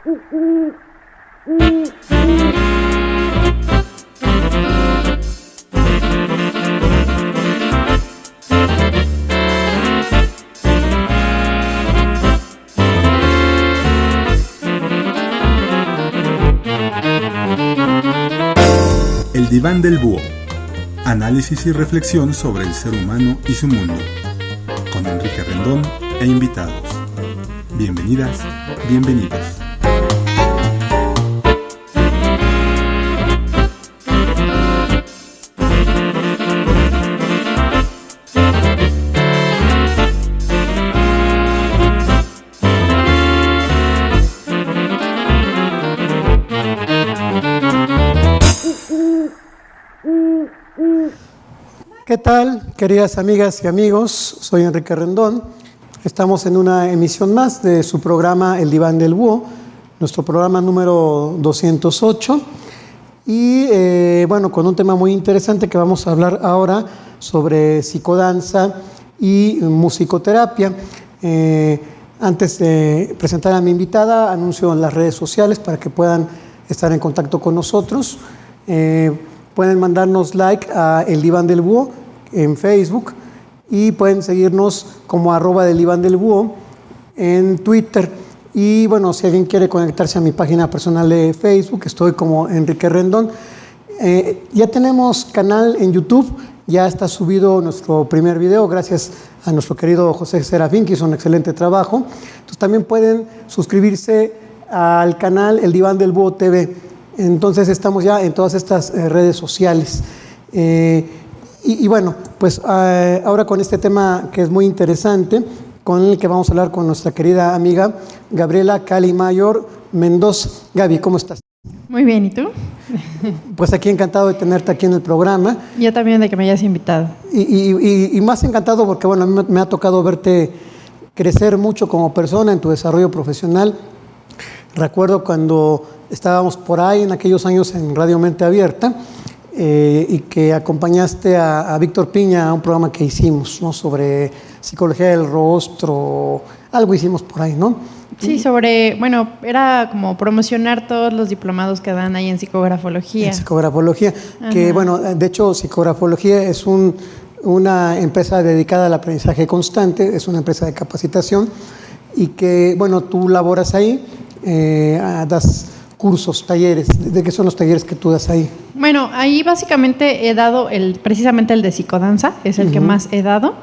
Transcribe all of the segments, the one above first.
El Diván del Búho. Análisis y reflexión sobre el ser humano y su mundo. Con Enrique Rendón e invitados. Bienvenidas, bienvenidos. ¿Qué tal, queridas amigas y amigos? Soy Enrique Rendón. Estamos en una emisión más de su programa El Diván del Búho, nuestro programa número 208. Y bueno, con un tema muy interesante que vamos a hablar ahora sobre psicodanza y musicoterapia. Antes de presentar a mi invitada, anuncio en las redes sociales para que puedan estar en contacto con nosotros. Pueden mandarnos like a El Diván del Búho en Facebook y pueden seguirnos como @deldivandelbúho en Twitter. Y bueno, si alguien quiere conectarse a mi página personal de Facebook, estoy como Enrique Rendón. Ya tenemos canal en YouTube, ya está subido nuestro primer video, gracias a nuestro querido José Serafín, que hizo un excelente trabajo. Entonces también pueden suscribirse al canal El Diván del Búho TV. Entonces estamos ya en todas estas redes sociales. Y bueno, pues ahora con este tema que es muy interesante, con el que vamos a hablar con nuestra querida amiga Gabriela Cali Mayor Mendoza. Gaby, ¿cómo estás? Muy bien, ¿y tú? Pues aquí encantado de tenerte aquí en el programa. Yo también de que me hayas invitado. Y más encantado porque bueno, a mí me ha tocado verte crecer mucho como persona en tu desarrollo profesional. Recuerdo cuando estábamos por ahí en aquellos años en Radio Mente Abierta y que acompañaste a Víctor Piña a un programa que hicimos, ¿no? Sobre psicología del rostro, algo hicimos por ahí, ¿no? Sí, bueno, era como promocionar todos los diplomados que dan ahí en psicografología. En psicografología, que bueno, de hecho psicografología es una empresa dedicada al aprendizaje constante, es una empresa de capacitación y que, bueno, tú laboras ahí, das cursos, talleres. ¿De qué son los talleres que tú das ahí? Bueno, ahí básicamente he dado precisamente el de psicodanza, es el que más he dado,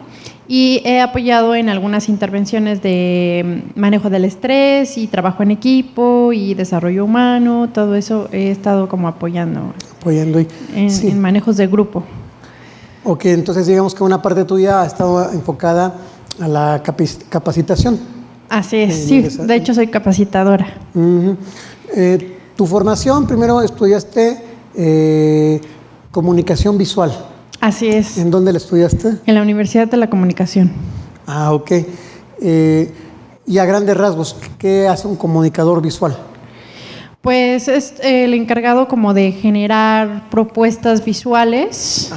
y he apoyado en algunas intervenciones de manejo del estrés y trabajo en equipo y desarrollo humano, todo eso he estado como apoyando en manejos de grupo. Ok, entonces digamos que una parte tuya ha estado enfocada a la capacitación. Así es, sí, de hecho soy capacitadora. Tu formación, primero estudiaste comunicación visual. Así es. ¿En dónde la estudiaste? En la Universidad de la Comunicación. Ah, ok. Y a grandes rasgos, ¿qué hace un comunicador visual? Pues es el encargado como de generar propuestas visuales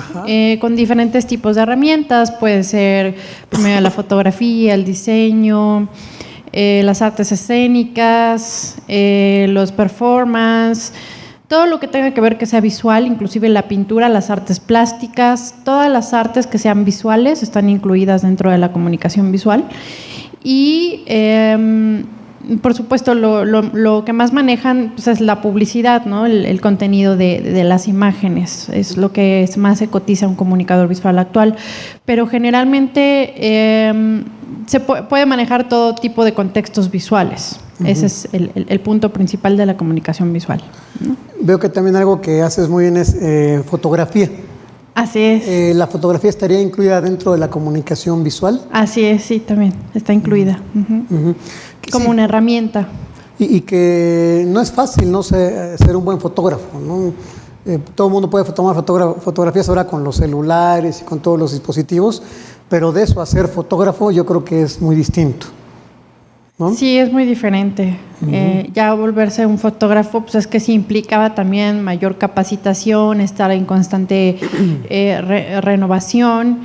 con diferentes tipos de herramientas. Puede ser primero la fotografía, el diseño, las artes escénicas, los performance, todo lo que tenga que ver que sea visual, inclusive la pintura, las artes plásticas, todas las artes que sean visuales están incluidas dentro de la comunicación visual. Y por supuesto lo que más manejan pues, es la publicidad, ¿no? El contenido de las imágenes, es lo que más se cotiza un comunicador visual actual, pero generalmente se puede manejar todo tipo de contextos visuales. Ese es el punto principal de la comunicación visual, ¿no? Veo que también algo que haces muy bien es fotografía. Así es. ¿La fotografía estaría incluida dentro de la comunicación visual? Así es, sí, también está incluida. Como una herramienta. Y que no es fácil, ¿no? Ser un buen fotógrafo, ¿no? Todo el mundo puede tomar fotografías ahora con los celulares y con todos los dispositivos, pero de eso a ser fotógrafo yo creo que es muy distinto, ¿no? Sí, es muy diferente. Ya volverse un fotógrafo, pues es que sí implicaba también mayor capacitación, estar en constante renovación.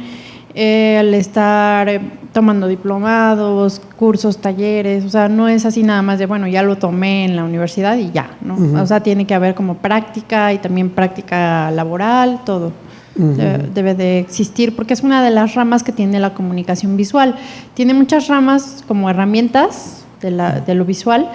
el estar tomando diplomados, cursos, talleres, o sea, no es así nada más de, bueno, ya lo tomé en la universidad y ya, ¿no? O sea, tiene que haber como práctica y también práctica laboral, todo. Debe de existir porque es una de las ramas que tiene la comunicación visual. Tiene muchas ramas como herramientas de lo visual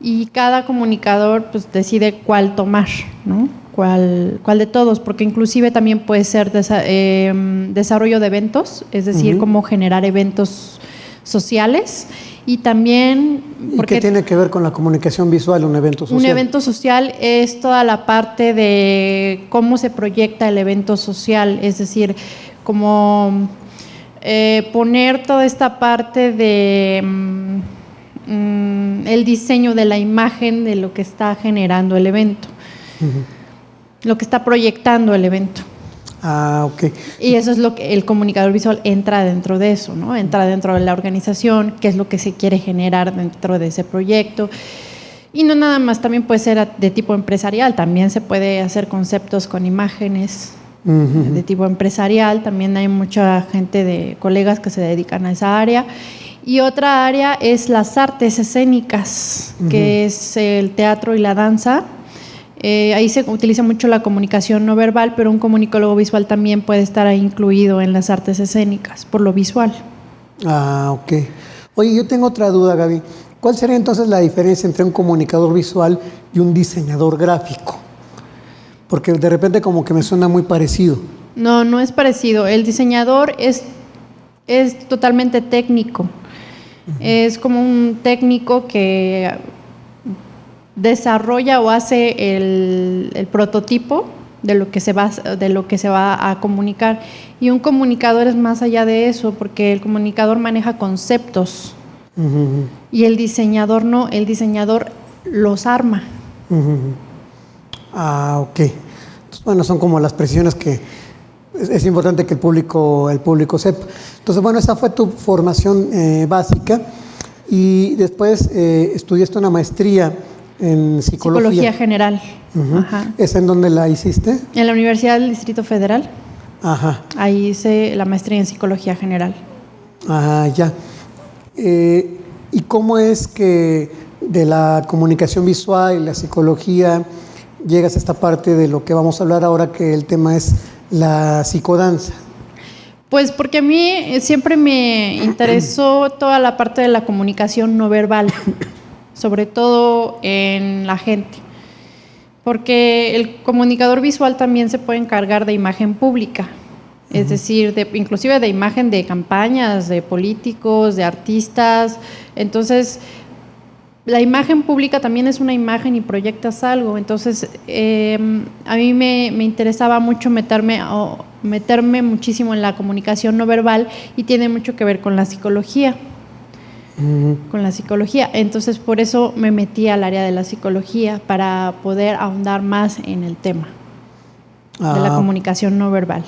y cada comunicador pues decide cuál tomar, ¿no? ¿Cuál de todos? Porque inclusive también puede ser desarrollo de eventos, es decir, cómo generar eventos sociales y también… ¿Y qué tiene que ver con la comunicación visual, un evento social? Un evento social es toda la parte de cómo se proyecta el evento social, es decir, como poner toda esta parte de el diseño de la imagen de lo que está generando el evento. Lo que está proyectando el evento. Ah, ok. Y eso es lo que el comunicador visual entra dentro de eso, ¿no? Entra dentro de la organización, qué es lo que se quiere generar dentro de ese proyecto. Y no nada más, también puede ser de tipo empresarial, también se puede hacer conceptos con imágenes de tipo empresarial, también hay mucha gente de colegas que se dedican a esa área. Y otra área es las artes escénicas, que es el teatro y la danza. Ahí se utiliza mucho la comunicación no verbal, pero un comunicólogo visual también puede estar ahí incluido en las artes escénicas, por lo visual. Ah, ok. Oye, yo tengo otra duda, Gaby. ¿Cuál sería entonces la diferencia entre un comunicador visual y un diseñador gráfico? Porque de repente como que me suena muy parecido. No, no es parecido. El diseñador es totalmente técnico. Es como un técnico que desarrolla o hace el prototipo de lo que se va a comunicar, y un comunicador es más allá de eso, porque el comunicador maneja conceptos y el diseñador no, el diseñador los arma. Ah, ok. Entonces, bueno, son como las precisiones que es importante que el público sepa. Entonces, bueno, esa fue tu formación básica, y después estudiaste una maestría en psicología. Psicología general. Ajá. ¿Esa en dónde la hiciste? En la Universidad del Distrito Federal. Ajá. Ahí hice la maestría en psicología general. Ah, ya. ¿Y cómo es que de la comunicación visual y la psicología llegas a esta parte de lo que vamos a hablar ahora, que el tema es la psicodanza? Pues porque a mí siempre me interesó toda la parte de la comunicación no verbal, sobre todo en la gente, porque el comunicador visual también se puede encargar de imagen pública, es decir, inclusive de imagen de campañas, de políticos, de artistas. Entonces, la imagen pública también es una imagen y proyectas algo. Entonces, a mí me interesaba mucho meterme muchísimo en la comunicación no verbal, y tiene mucho que ver con la psicología. Entonces, por eso me metí al área de la psicología, para poder ahondar más en el tema de la comunicación no verbal.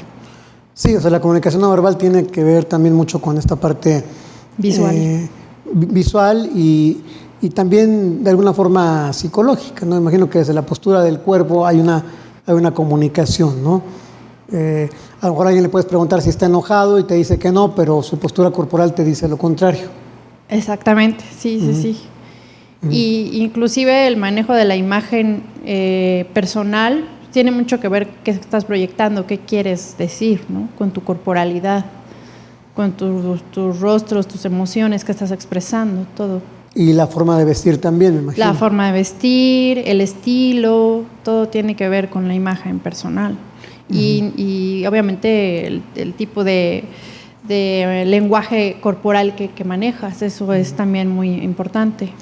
Sí, o sea, la comunicación no verbal tiene que ver también mucho con esta parte visual y también de alguna forma psicológica, ¿no? Imagino que desde la postura del cuerpo hay una comunicación, ¿no? A lo mejor a alguien le puedes preguntar si está enojado y te dice que no, pero su postura corporal te dice lo contrario. Exactamente, sí. Y inclusive el manejo de la imagen personal tiene mucho que ver qué estás proyectando, qué quieres decir, ¿no? Con tu corporalidad, con tus rostros, tus emociones que estás expresando, todo. Y la forma de vestir también, me imagino. La forma de vestir, el estilo, todo tiene que ver con la imagen personal. Y obviamente el tipo de lenguaje corporal que manejas, eso es también muy importante.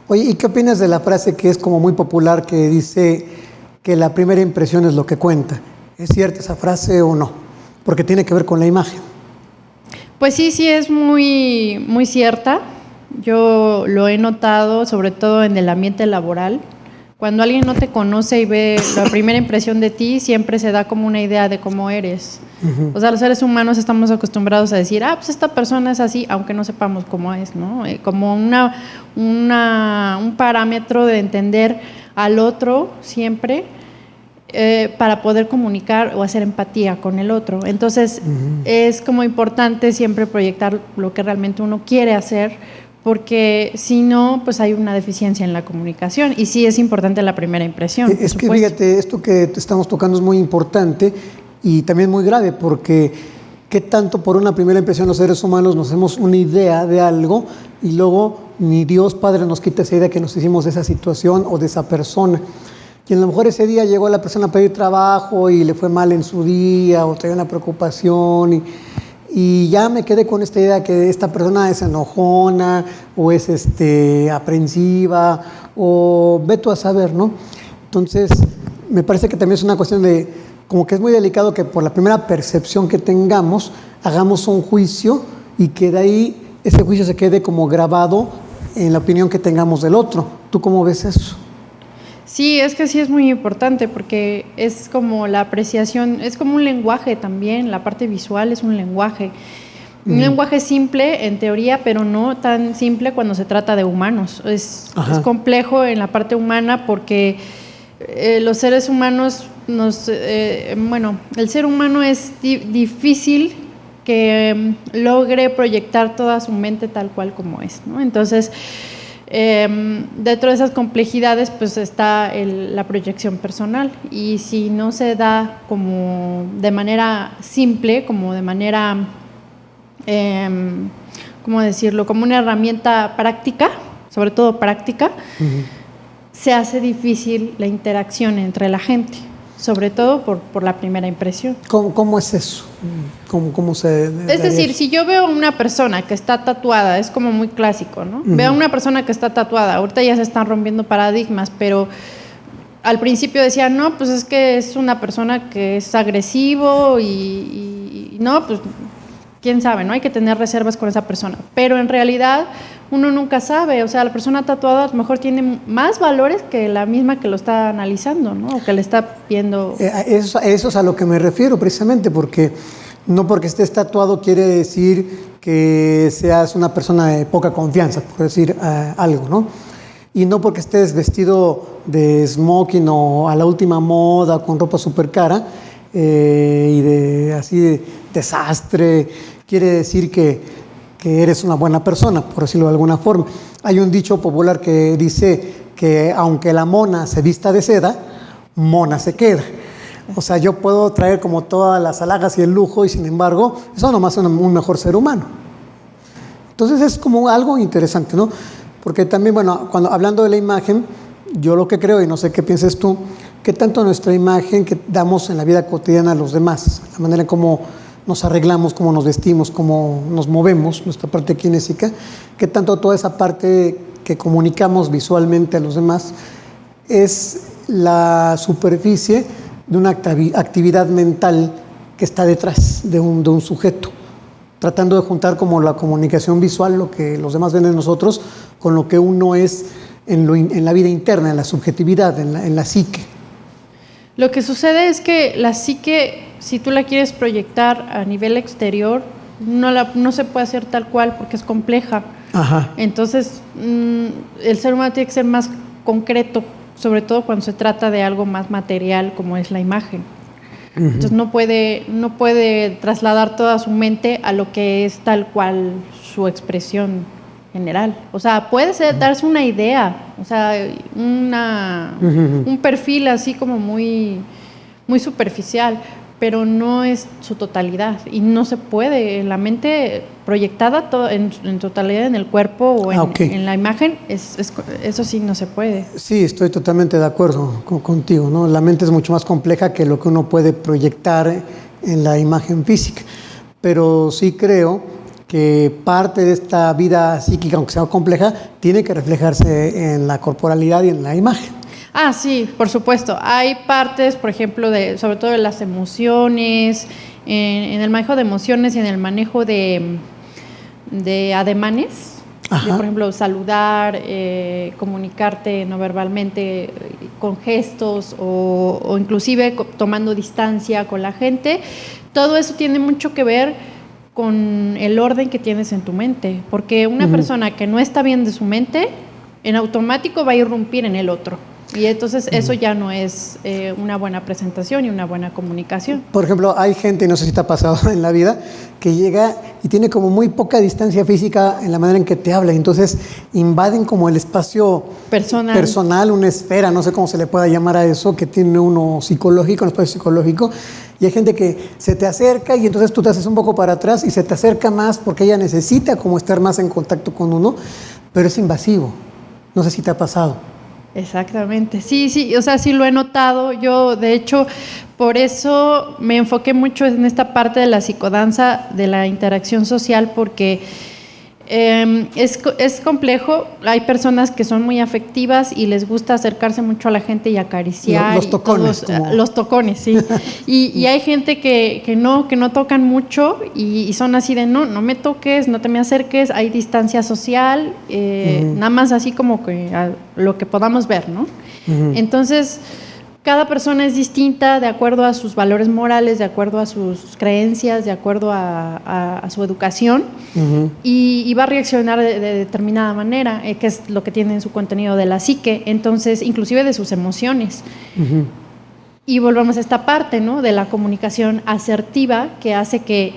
Oye, ¿y qué opinas de la frase que es como muy popular, que dice que la primera impresión es lo que cuenta? ¿Es cierta esa frase o no? Porque tiene que ver con la imagen. Pues sí, es muy, muy cierta. Yo lo he notado, sobre todo en el ambiente laboral. Cuando alguien no te conoce y ve la primera impresión de ti, siempre se da como una idea de cómo eres. O sea, los seres humanos estamos acostumbrados a decir, pues esta persona es así, aunque no sepamos cómo es, ¿no? Como un parámetro de entender al otro siempre. para poder comunicar o hacer empatía con el otro. Entonces, es como importante siempre proyectar lo que realmente uno quiere hacer, porque si no, pues hay una deficiencia en la comunicación, y sí es importante la primera impresión. Es que fíjate, esto que estamos tocando es muy importante y también muy grave, porque qué tanto por una primera impresión los seres humanos nos hacemos una idea de algo y luego ni Dios Padre nos quita esa idea que nos hicimos de esa situación o de esa persona. Y a lo mejor ese día llegó la persona a pedir trabajo y le fue mal en su día o traía una preocupación y ya me quedé con esta idea que esta persona es enojona o es aprensiva o ve tú a saber, ¿no? Entonces, me parece que también es una cuestión de, como que es muy delicado que por la primera percepción que tengamos, hagamos un juicio y que de ahí ese juicio se quede como grabado en la opinión que tengamos del otro. ¿Tú cómo ves eso? Sí, es que sí es muy importante, porque es como la apreciación, es como un lenguaje también, la parte visual es un lenguaje. Un lenguaje simple en teoría, pero no tan simple cuando se trata de humanos. Es complejo en la parte humana porque los seres humanos, el ser humano es difícil que logre proyectar toda su mente tal cual como es, ¿no? Entonces, dentro de esas complejidades pues está la proyección personal, y si no se da como de manera simple, como de manera, ¿cómo decirlo?, como una herramienta práctica, sobre todo práctica, se hace difícil la interacción entre la gente, sobre todo por la primera impresión. ¿Cómo es eso? ¿Cómo se es decir, si yo veo a una persona que está tatuada, es como muy clásico, ¿no? Veo a una persona que está tatuada, ahorita ya se están rompiendo paradigmas, pero al principio decía, no, pues es que es una persona que es agresivo y no, pues quién sabe, ¿no? Hay que tener reservas con esa persona, pero en realidad uno nunca sabe, o sea, la persona tatuada a lo mejor tiene más valores que la misma que lo está analizando, ¿no? O que le está viendo. Eso es a lo que me refiero precisamente, porque no porque estés tatuado quiere decir que seas una persona de poca confianza, por decir algo, ¿no? Y no porque estés vestido de smoking o a la última moda, con ropa súper cara y de desastre, quiere decir que eres una buena persona, por decirlo de alguna forma. Hay un dicho popular que dice que aunque la mona se vista de seda, mona se queda. O sea, yo puedo traer como todas las halagos y el lujo y sin embargo, eso no me hace un mejor ser humano. Entonces es como algo interesante, ¿no? Porque también, bueno, hablando de la imagen, yo lo que creo, y no sé qué pienses tú, que tanto nuestra imagen que damos en la vida cotidiana a los demás, la manera en cómo nos arreglamos, cómo nos vestimos, cómo nos movemos, nuestra parte kinésica, que tanto toda esa parte que comunicamos visualmente a los demás es la superficie de una actividad mental que está detrás de un sujeto, tratando de juntar como la comunicación visual, lo que los demás ven en nosotros, con lo que uno es en la vida interna, en la subjetividad, en la psique. Lo que sucede es que la psique, si tú la quieres proyectar a nivel exterior, no se puede hacer tal cual porque es compleja. Entonces, el ser humano tiene que ser más concreto, sobre todo cuando se trata de algo más material como es la imagen. Entonces no puede trasladar toda su mente a lo que es tal cual su expresión general. O sea, puede darse una idea, o sea, un perfil así como muy, muy superficial, pero no es su totalidad y no se puede. La mente proyectada en totalidad en el cuerpo o en la imagen, eso sí no se puede. Sí, estoy totalmente de acuerdo contigo, ¿no? La mente es mucho más compleja que lo que uno puede proyectar en la imagen física, pero sí creo que parte de esta vida psíquica, aunque sea compleja, tiene que reflejarse en la corporalidad y en la imagen. Ah, sí, por supuesto. Hay partes, por ejemplo, sobre todo de las emociones, en el manejo de emociones y en el manejo de ademanes. De, por ejemplo, saludar, comunicarte no verbalmente con gestos o inclusive tomando distancia con la gente. Todo eso tiene mucho que ver con el orden que tienes en tu mente, porque una persona que no está bien de su mente, en automático va a irrumpir en el otro. Y entonces eso ya no es una buena presentación y una buena comunicación. Por ejemplo, hay gente, no sé si te ha pasado en la vida, que llega y tiene como muy poca distancia física en la manera en que te habla. Entonces invaden como el espacio personal, una esfera, no sé cómo se le pueda llamar a eso, que tiene uno psicológico, un espacio psicológico. Y hay gente que se te acerca y entonces tú te haces un poco para atrás y se te acerca más porque ella necesita como estar más en contacto con uno, pero es invasivo. No sé si te ha pasado. Exactamente, sí, o sea, sí lo he notado. Yo, de hecho, por eso me enfoqué mucho en esta parte de la psicodanza, de la interacción social, porque es complejo. Hay personas que son muy afectivas y les gusta acercarse mucho a la gente y acariciar. Los tocones. Los tocones, sí. y hay gente que no tocan mucho y son así de no me toques, no te me acerques, hay distancia social, nada más así como que a lo que podamos ver, ¿no? Entonces, cada persona es distinta de acuerdo a sus valores morales, de acuerdo a sus creencias, de acuerdo a su educación, y va a reaccionar de determinada manera, que es lo que tiene en su contenido de la psique, entonces, inclusive de sus emociones. Y volvemos a esta parte, ¿no?, de la comunicación asertiva, que hace que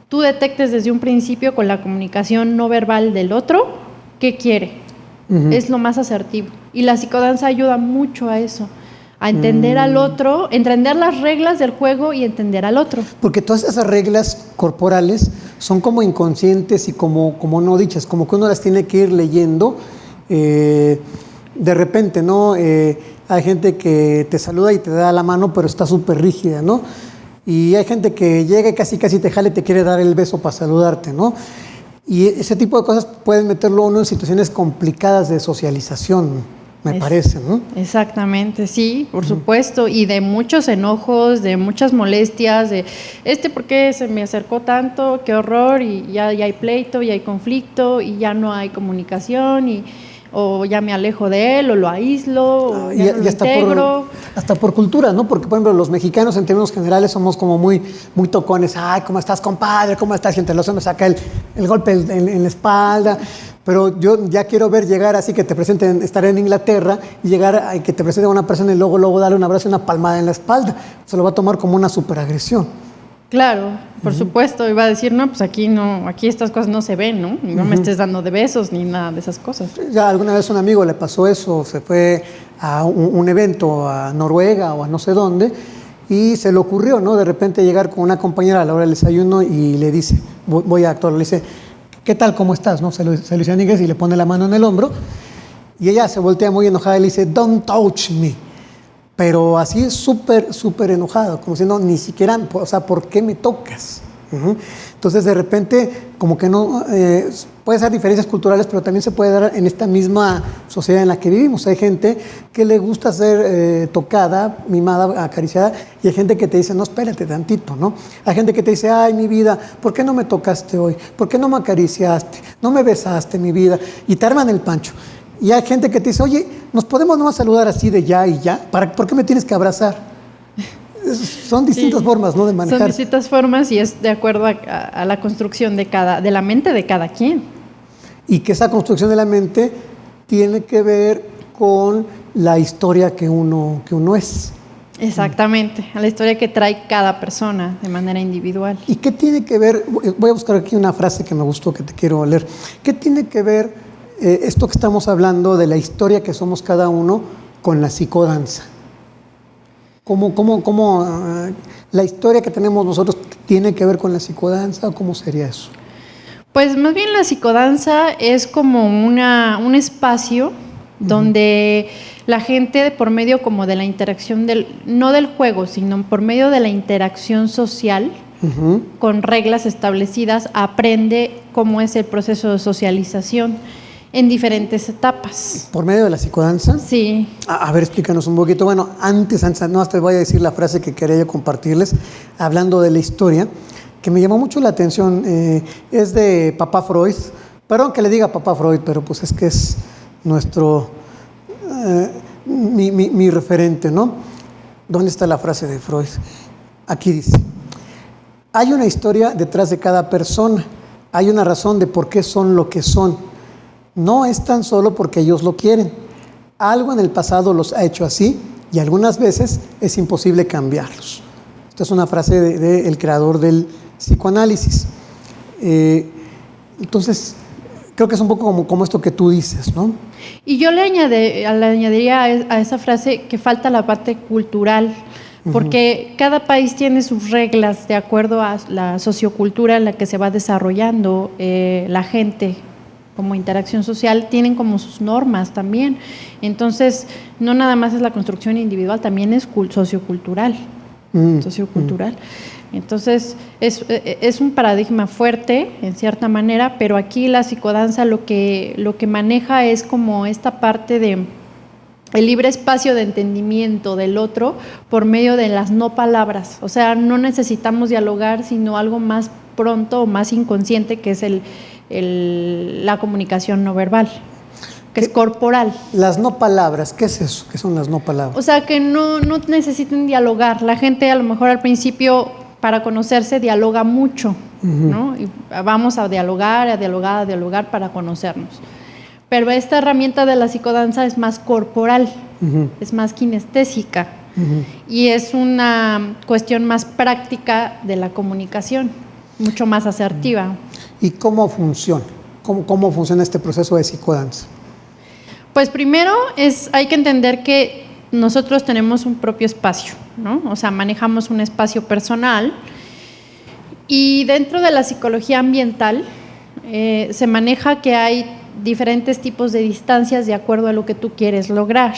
tú detectes desde un principio con la comunicación no verbal del otro qué quiere. Es lo más asertivo. Y la psicodanza ayuda mucho a eso, a entender al otro, entender las reglas del juego y entender al otro. Porque todas esas reglas corporales son como inconscientes y como no dichas, como que uno las tiene que ir leyendo de repente, ¿no? Hay gente que te saluda y te da la mano, pero está súper rígida, ¿no? Y hay gente que llega y casi te jala y te quiere dar el beso para saludarte, ¿no? Y ese tipo de cosas pueden meterlo uno en situaciones complicadas de socialización, me parece, ¿no? Exactamente, sí, por supuesto, y de muchos enojos, de muchas molestias, de ¿por qué se me acercó tanto? ¡Qué horror! Y ya hay pleito, ya hay conflicto, y ya no hay comunicación, o ya me alejo de él, o lo aíslo, o ya no lo integro. Hasta por cultura, ¿no? Porque, por ejemplo, los mexicanos en términos generales somos como muy tocones. ¡Ay, cómo estás, compadre! ¿Cómo estás? Y entre los hombres saca el golpe en la espalda. Pero yo ya quiero ver llegar así, que te presenten, estar en Inglaterra y llegar a que te presente a una persona y luego darle un abrazo y una palmada en la espalda. Se lo va a tomar como una superagresión. Claro, por supuesto, iba a decir, no, pues aquí estas cosas no se ven, ¿no? No me estés dando de besos ni nada de esas cosas. Ya alguna vez a un amigo le pasó eso, se fue a un evento a Noruega o a no sé dónde y se le ocurrió, ¿no? De repente llegar con una compañera a la hora del desayuno y le dice, voy a actuar, le dice, ¿qué tal, cómo estás? ¿No? Se lo dice en inglés y le pone la mano en el hombro y ella se voltea muy enojada y le dice, don't touch me. Pero así súper enojado, como diciendo, ni siquiera, o sea, ¿por qué me tocas? Entonces, de repente, como que no, puede ser diferencias culturales, pero también se puede dar en esta misma sociedad en la que vivimos. Hay gente que le gusta ser tocada, mimada, acariciada, y hay gente que te dice, no, espérate tantito, ¿no? Hay gente que te dice, ay, mi vida, ¿por qué no me tocaste hoy? ¿Por qué no me acariciaste? ¿No me besaste, mi vida? Y te arman el pancho. Y hay gente que te dice, oye, ¿nos podemos nomás saludar así de ya y ya? ¿Por qué me tienes que abrazar? Son distintas formas, ¿no?, de manejar. Son distintas formas y es de acuerdo a la construcción de la mente de cada quien. Y que esa construcción de la mente tiene que ver con la historia que uno es. Exactamente, a la historia que trae cada persona de manera individual. ¿Y qué tiene que ver? Voy a buscar aquí una frase que me gustó, que te quiero leer. ¿Qué tiene que ver esto que estamos hablando de la historia que somos cada uno con la psicodanza? ¿Cómo la historia que tenemos nosotros tiene que ver con la psicodanza o cómo sería eso? Pues más bien la psicodanza es como un espacio donde la gente, por medio como de la interacción no del juego, sino por medio de la interacción social, con reglas establecidas, aprende cómo es el proceso de socialización en diferentes etapas. ¿Por medio de la psicodanza? Sí. A ver, explícanos un poquito. Bueno, antes no, hasta voy a decir la frase que quería yo compartirles, hablando de la historia, que me llamó mucho la atención. Es de Papá Freud. Perdón que le diga Papá Freud, pero pues es que es nuestro, mi referente, ¿no? ¿Dónde está la frase de Freud? Aquí dice, hay una historia detrás de cada persona, hay una razón de por qué son lo que son. No es tan solo porque ellos lo quieren, algo en el pasado los ha hecho así y algunas veces es imposible cambiarlos. Esta es una frase del creador del psicoanálisis. Entonces, creo que es un poco como esto que tú dices, ¿no? Y yo le añadiría a esa frase que falta la parte cultural, porque cada país tiene sus reglas de acuerdo a la sociocultura en la que se va desarrollando la gente como interacción social, tienen como sus normas también. Entonces, no nada más es la construcción individual, también es sociocultural. Entonces, es un paradigma fuerte, en cierta manera, pero aquí la psicodanza lo que maneja es como esta parte de el libre espacio de entendimiento del otro por medio de las no palabras. O sea, no necesitamos dialogar, sino algo más pronto o más inconsciente, que es la comunicación no verbal, que es corporal. Las no palabras, ¿qué es eso? ¿Qué son las no palabras? O sea, que no necesiten dialogar. La gente a lo mejor al principio, para conocerse, dialoga mucho, ¿no? Y vamos a dialogar para conocernos. Pero esta herramienta de la psicodanza es más corporal, es más kinestésica y es una cuestión más práctica de la comunicación, mucho más asertiva. ¿Y cómo funciona? ¿Cómo funciona este proceso de psicodanza? Pues primero hay que entender que nosotros tenemos un propio espacio, ¿no? O sea, manejamos un espacio personal y dentro de la psicología ambiental se maneja que hay diferentes tipos de distancias de acuerdo a lo que tú quieres lograr.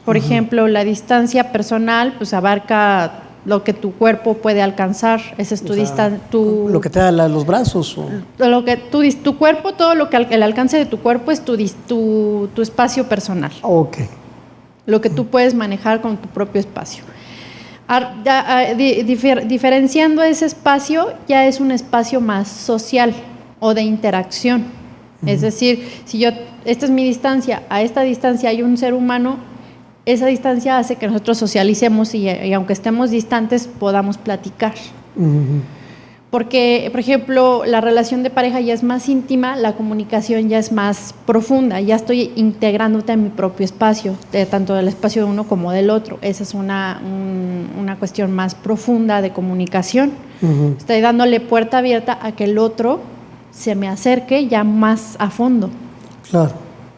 Por ejemplo, la distancia personal pues abarca lo que tu cuerpo puede alcanzar. Ese es tu distancia. ¿Lo que te da los brazos? Lo que tu cuerpo, todo lo que el alcance de tu cuerpo es tu espacio personal. Ok. Lo que tú puedes manejar con tu propio espacio. Diferenciando ese espacio, ya es un espacio más social o de interacción. Es decir, si esta es mi distancia, a esta distancia hay un ser humano, esa distancia hace que nosotros socialicemos y aunque estemos distantes podamos platicar. Porque, por ejemplo, la relación de pareja ya es más íntima, la comunicación ya es más profunda, ya estoy integrándote en mi propio espacio, tanto del espacio de uno como del otro. Esa es una cuestión más profunda de comunicación. Estoy dándole puerta abierta a que el otro se me acerque ya más a fondo. Claro.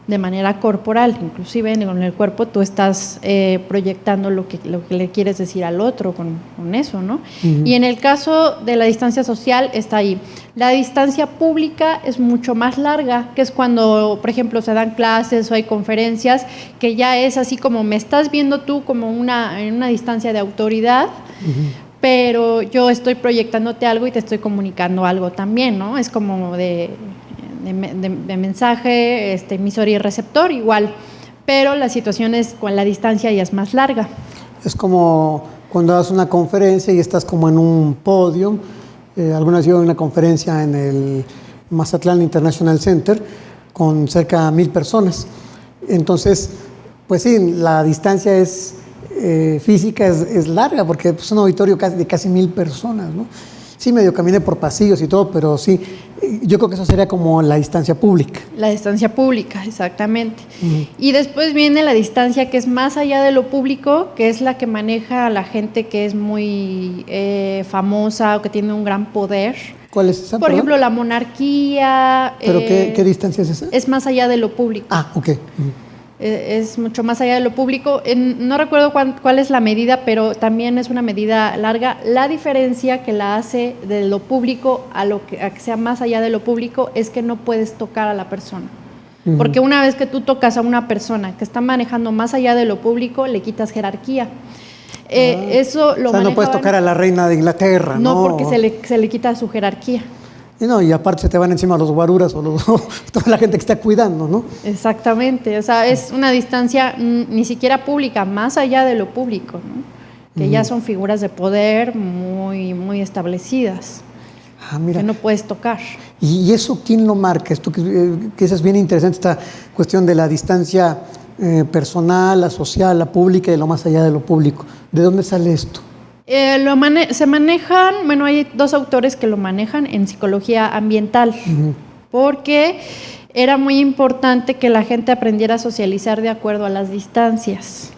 De manera corporal, inclusive con el cuerpo tú estás proyectando lo que le quieres decir al otro con eso, ¿no? Y en el caso de la distancia social está ahí. La distancia pública es mucho más larga, que es cuando, por ejemplo, se dan clases o hay conferencias, que ya es así como me estás viendo tú como en una distancia de autoridad, pero yo estoy proyectándote algo y te estoy comunicando algo también, ¿no? Es como de mensaje, emisor y receptor igual, pero la situación es con la distancia ya es más larga. Es como cuando das una conferencia y estás como en un podio. Alguna vez yo en una conferencia en el Mazatlán International Center con cerca de 1,000 personas. Entonces, pues sí, la distancia es física es larga porque es un auditorio de casi 1,000 personas, ¿no? Sí, medio caminé por pasillos y todo, pero sí, yo creo que eso sería como la distancia pública. La distancia pública, exactamente. Y después viene la distancia que es más allá de lo público, que es la que maneja la gente que es muy famosa o que tiene un gran poder. ¿Cuál es esa? Por ejemplo, la monarquía. ¿Pero qué distancia es esa? Es más allá de lo público. Ah, ok. Es mucho más allá de lo público. No recuerdo cuál es la medida, pero también es una medida larga. La diferencia que la hace de lo público a que sea más allá de lo público es que no puedes tocar a la persona. Porque una vez que tú tocas a una persona que está manejando más allá de lo público, le quitas jerarquía. Eso lo no puedes tocar a la reina de Inglaterra, ¿no? No, porque se le quita su jerarquía. Y aparte se te van encima los guaruras o toda la gente que está cuidando, ¿no? Exactamente, o sea, es una distancia ni siquiera pública, más allá de lo público, ¿no? Que ya son figuras de poder muy, muy establecidas, mira. que no puedes tocar. ¿Y eso quién lo marca? Esto que es bien interesante, esta cuestión de la distancia personal, la social, la pública y lo más allá de lo público. ¿De dónde sale esto? Se manejan, hay 2 autores que lo manejan en psicología ambiental, porque era muy importante que la gente aprendiera a socializar de acuerdo a las distancias.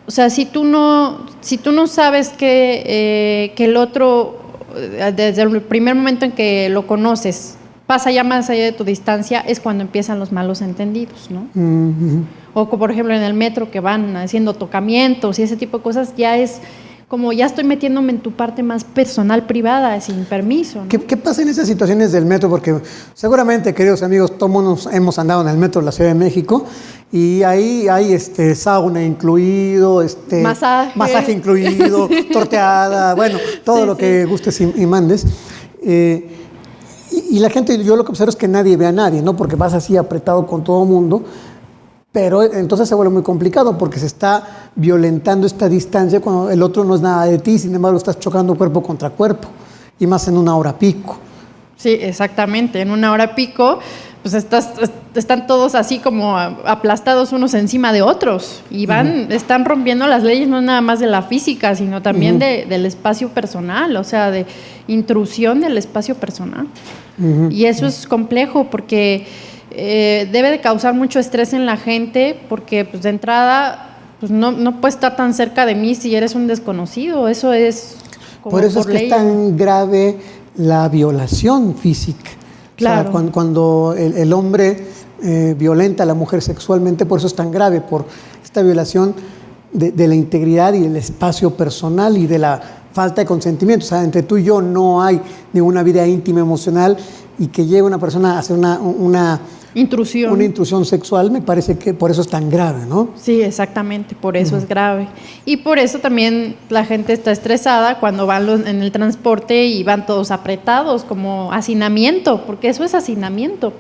O sea, si tú no sabes que el otro, desde el primer momento en que lo conoces, pasa ya más allá de tu distancia, es cuando empiezan los malos entendidos, ¿no? O como por ejemplo en el metro, que van haciendo tocamientos y ese tipo de cosas, ya es como ya estoy metiéndome en tu parte más personal, privada, sin permiso, ¿no? ¿Qué pasa en esas situaciones del metro? Porque seguramente, queridos amigos, todos hemos andado en el metro de la Ciudad de México y ahí hay sauna incluido, masaje incluido, torteada, bueno, todo lo que gustes y mandes. Y la gente, yo lo que observo es que nadie ve a nadie, ¿no? Porque vas así apretado con todo el mundo. Pero entonces se vuelve muy complicado porque se está violentando esta distancia cuando el otro no es nada de ti, sin embargo estás chocando cuerpo contra cuerpo y más en una hora pico. Sí, exactamente, en una hora pico pues están todos así como aplastados unos encima de otros y están rompiendo las leyes no nada más de la física, sino también del espacio personal, o sea, de intrusión del espacio personal. Y eso es complejo porque debe de causar mucho estrés en la gente porque pues de entrada pues no puedes estar tan cerca de mí si eres un desconocido, eso es como por eso es que ley. Es tan grave la violación física. Claro. O sea, cuando el hombre violenta a la mujer sexualmente, por eso es tan grave, por esta violación de la integridad y del espacio personal y de la falta de consentimiento. O sea, entre tú y yo no hay ninguna vida íntima emocional y que llegue una persona a hacer una intrusión sexual, me parece que por eso es tan grave, ¿no? Sí, exactamente, por eso es grave. Y por eso también la gente está estresada cuando van en el transporte y van todos apretados, como hacinamiento, porque eso es hacinamiento.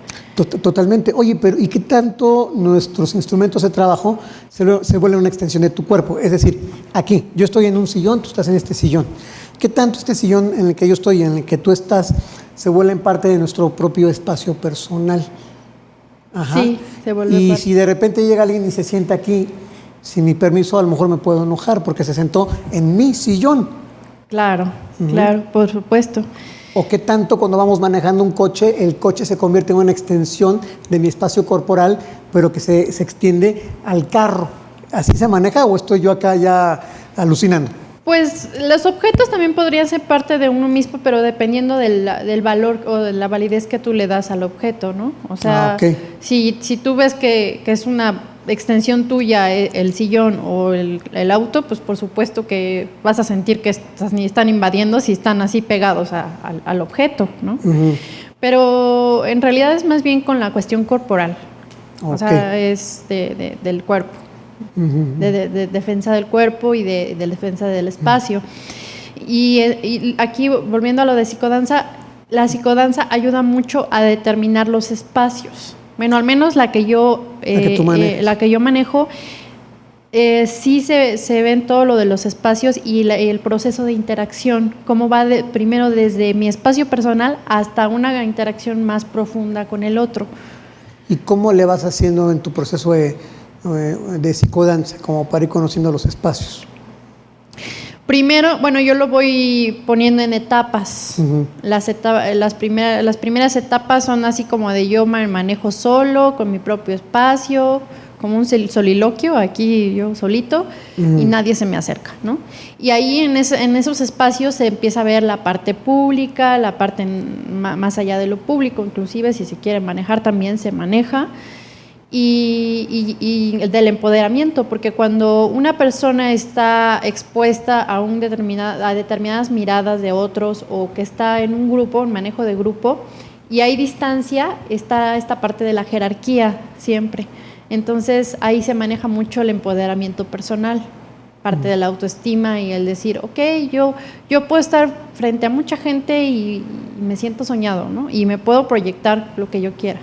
Totalmente. Oye, pero ¿y qué tanto nuestros instrumentos de trabajo se vuelven una extensión de tu cuerpo? Es decir, aquí, yo estoy en un sillón, tú estás en este sillón. ¿Qué tanto este sillón en el que yo estoy y en el que tú estás se vuelven parte de nuestro propio espacio personal? Ajá. Sí, se vuelve y parte. Si de repente llega alguien y se sienta aquí, sin mi permiso, a lo mejor me puedo enojar porque se sentó en mi sillón. Claro, claro, por supuesto. O qué tanto cuando vamos manejando un coche, el coche se convierte en una extensión de mi espacio corporal, pero que se extiende al carro. ¿Así se maneja o estoy yo acá ya alucinando? Pues los objetos también podrían ser parte de uno mismo, pero dependiendo del valor o de la validez que tú le das al objeto, ¿no? O sea, si tú ves que es una extensión tuya el sillón o el auto, pues por supuesto que vas a sentir que están invadiendo si están así pegados al objeto, ¿no? Pero en realidad es más bien con la cuestión corporal, o sea, es del cuerpo. De defensa del cuerpo y de defensa del espacio. Y aquí, volviendo a lo de psicodanza, la psicodanza ayuda mucho a determinar los espacios. Bueno, al menos la que yo manejo, sí se ven todo lo de los espacios y el proceso de interacción, cómo va primero desde mi espacio personal hasta una interacción más profunda con el otro. ¿Y cómo le vas haciendo en tu proceso de psicodanza, como para ir conociendo los espacios? Primero, bueno, yo lo voy poniendo en etapas. Las primeras etapas son así como de yo me manejo solo, con mi propio espacio, como un soliloquio, aquí yo solito, y nadie se me acerca, ¿no? Y ahí en esos espacios se empieza a ver la parte pública, la parte más allá de lo público, inclusive si se quiere manejar también se maneja. Y del empoderamiento, porque cuando una persona está expuesta a determinadas miradas de otros o que está en un grupo, en manejo de grupo, y hay distancia, está esta parte de la jerarquía siempre. Entonces ahí se maneja mucho el empoderamiento personal, parte de la autoestima y el decir, ok, yo puedo estar frente a mucha gente y me siento soñado, ¿no? Y me puedo proyectar lo que yo quiera.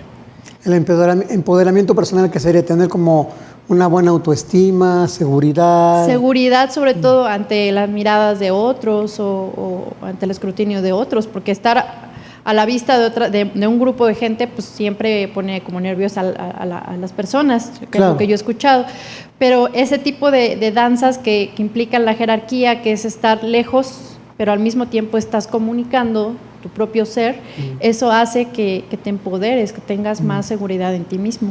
El empoderamiento personal, que sería tener como una buena autoestima, seguridad. Seguridad sobre todo ante las miradas de otros o ante el escrutinio de otros, porque estar a la vista de un grupo de gente pues siempre pone como nerviosa a las personas, que es lo que yo he escuchado. Pero ese tipo de danzas que implican la jerarquía, que es estar lejos, pero al mismo tiempo estás comunicando tu propio ser, eso hace que te empoderes, que tengas más seguridad en ti mismo.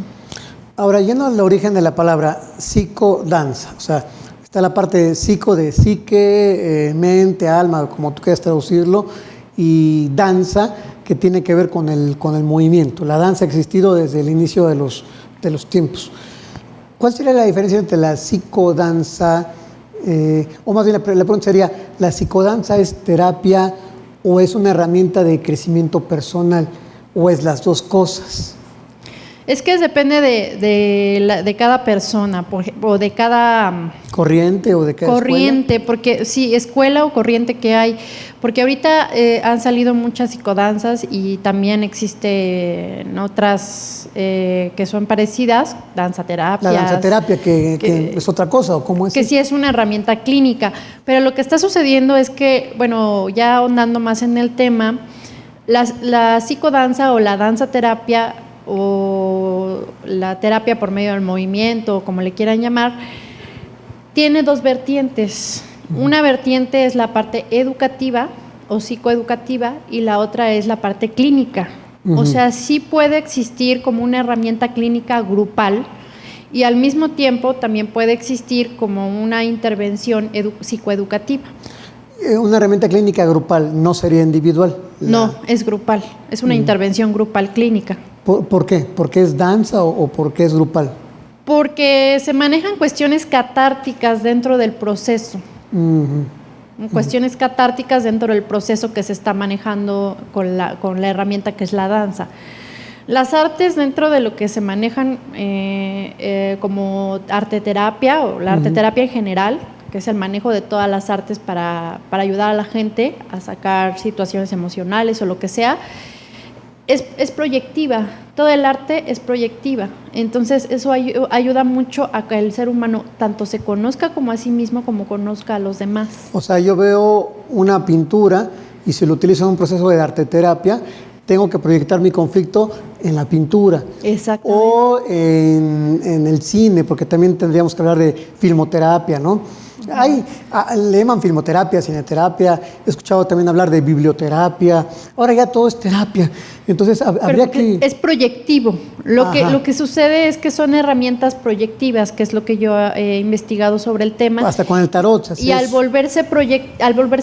Ahora, yendo al origen de la palabra psicodanza, o sea, está la parte de psico, de psique, mente, alma, como tú quieras traducirlo, y danza, que tiene que ver con el movimiento. La danza ha existido desde el inicio de los tiempos. ¿Cuál sería la diferencia entre la psicodanza, o más bien la pregunta sería, ¿la psicodanza es terapia o es una herramienta de crecimiento personal o es las dos cosas? Es que depende de cada persona o de cada corriente o de cada corriente, escuela. Porque sí, escuela o corriente que hay, porque ahorita han salido muchas psicodanzas y también existen otras que son parecidas, danzaterapia. La danzaterapia que es otra cosa, ¿o cómo es? Que sí es una herramienta clínica, pero lo que está sucediendo es que, bueno, ya ahondando más en el tema, la psicodanza o la danzaterapia o la terapia por medio del movimiento, como le quieran llamar, tiene dos vertientes. Una vertiente es la parte educativa o psicoeducativa y la otra es la parte clínica. O sea, sí puede existir como una herramienta clínica grupal y al mismo tiempo también puede existir como una intervención psicoeducativa. Una herramienta clínica grupal no sería individual. No, es grupal, es una intervención grupal clínica. ¿Por qué? ¿Por qué es danza o por qué es grupal? Porque se manejan cuestiones catárticas dentro del proceso. Cuestiones catárticas dentro del proceso que se está manejando con la herramienta que es la danza. Las artes dentro de lo que se manejan como arteterapia o la arteterapia en general, que es el manejo de todas las artes para ayudar a la gente a sacar situaciones emocionales o lo que sea, es proyectiva. Todo el arte es proyectiva. Entonces eso ayuda mucho a que el ser humano tanto se conozca como a sí mismo como conozca a los demás. O sea, yo veo una pintura y si lo utilizo en un proceso de arteterapia, tengo que proyectar mi conflicto en la pintura. Exactamente. O en el cine, porque también tendríamos que hablar de filmoterapia, ¿no? Le llaman filmoterapia, cineterapia, he escuchado también hablar de biblioterapia, ahora ya todo es terapia, entonces habría que... Es proyectivo, lo que sucede es que son herramientas proyectivas, que es lo que yo he investigado sobre el tema. Hasta con el tarot. Y al volverse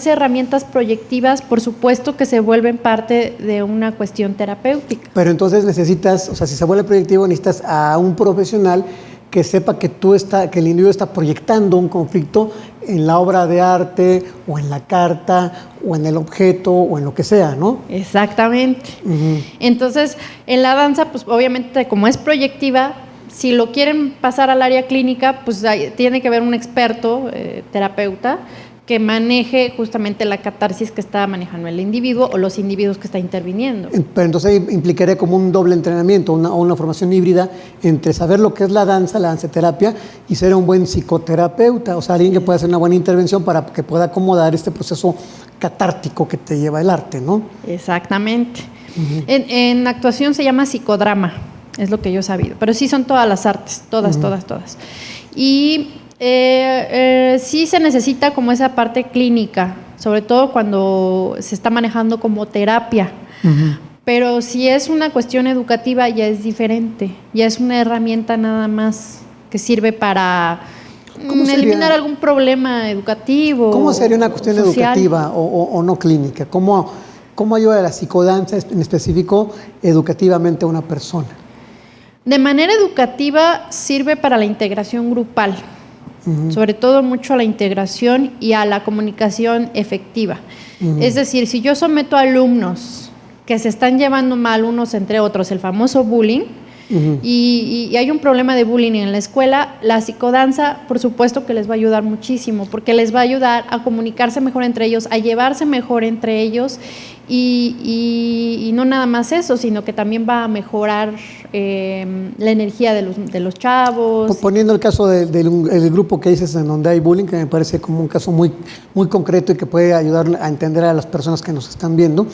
herramientas proyectivas, por supuesto que se vuelven parte de una cuestión terapéutica. Pero entonces necesitas, o sea, si se vuelve proyectivo, necesitas a un profesional que sepa que que el individuo está proyectando un conflicto en la obra de arte o en la carta o en el objeto o en lo que sea, ¿no? Exactamente. Entonces, en la danza, pues obviamente como es proyectiva, si lo quieren pasar al área clínica, pues tiene que haber un experto, terapeuta, que maneje justamente la catarsis que está manejando el individuo o los individuos que está interviniendo. Pero entonces implicaría como un doble entrenamiento o una formación híbrida entre saber lo que es la danzaterapia y ser un buen psicoterapeuta, o sea, alguien que pueda hacer una buena intervención para que pueda acomodar este proceso catártico que te lleva el arte, ¿no? Exactamente. En actuación se llama psicodrama, es lo que yo he sabido, pero sí son todas las artes, todas. Y sí se necesita como esa parte clínica, sobre todo cuando se está manejando como terapia, pero si es una cuestión educativa ya es diferente, ya es una herramienta nada más que sirve para eliminar algún problema educativo. ¿Cómo sería una cuestión social? Educativa o no clínica? ¿Cómo ayuda la psicodanza en específico educativamente a una persona? De manera educativa sirve para la integración grupal. Sobre todo mucho a la integración y a la comunicación efectiva. Es decir, si yo someto a alumnos que se están llevando mal unos entre otros, el famoso bullying, y hay un problema de bullying en la escuela, la psicodanza por supuesto que les va a ayudar muchísimo, porque les va a ayudar a comunicarse mejor entre ellos, a llevarse mejor entre ellos y no nada más eso, sino que también va a mejorar la energía de los chavos. Poniendo el caso del grupo que dices en donde hay bullying, que me parece como un caso muy, muy concreto y que puede ayudar a entender a las personas que nos están viendo,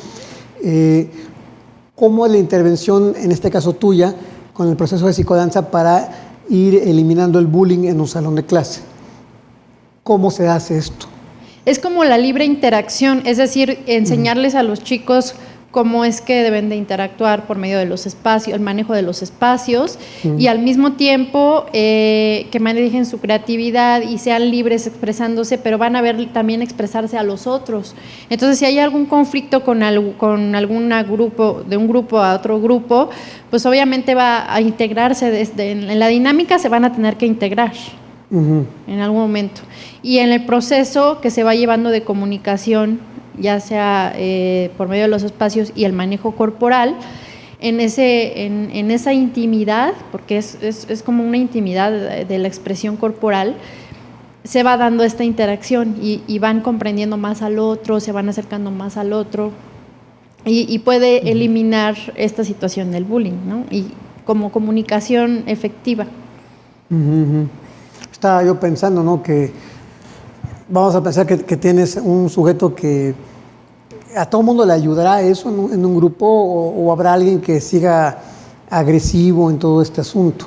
¿cómo es la intervención, en este caso tuya, con el proceso de psicodanza para ir eliminando el bullying en un salón de clase? ¿Cómo se hace esto? Es como la libre interacción, es decir, enseñarles a los chicos cómo es que deben de interactuar por medio de los espacios, el manejo de los espacios, y al mismo tiempo que manejen su creatividad y sean libres expresándose, pero van a ver también expresarse a los otros. Entonces, si hay algún conflicto con algún grupo, de un grupo a otro grupo, pues obviamente va a integrarse en la dinámica, se van a tener que integrar en algún momento. Y en el proceso que se va llevando de comunicación, ya sea por medio de los espacios y el manejo corporal, en esa intimidad, porque es como una intimidad de la expresión corporal, se va dando esta interacción y van comprendiendo más al otro, se van acercando más al otro y puede eliminar esta situación del bullying, ¿no? Y como comunicación efectiva. Estaba yo pensando, ¿no?, que vamos a pensar que tienes un sujeto que a todo mundo le ayudará eso en un grupo, o habrá alguien que siga agresivo en todo este asunto.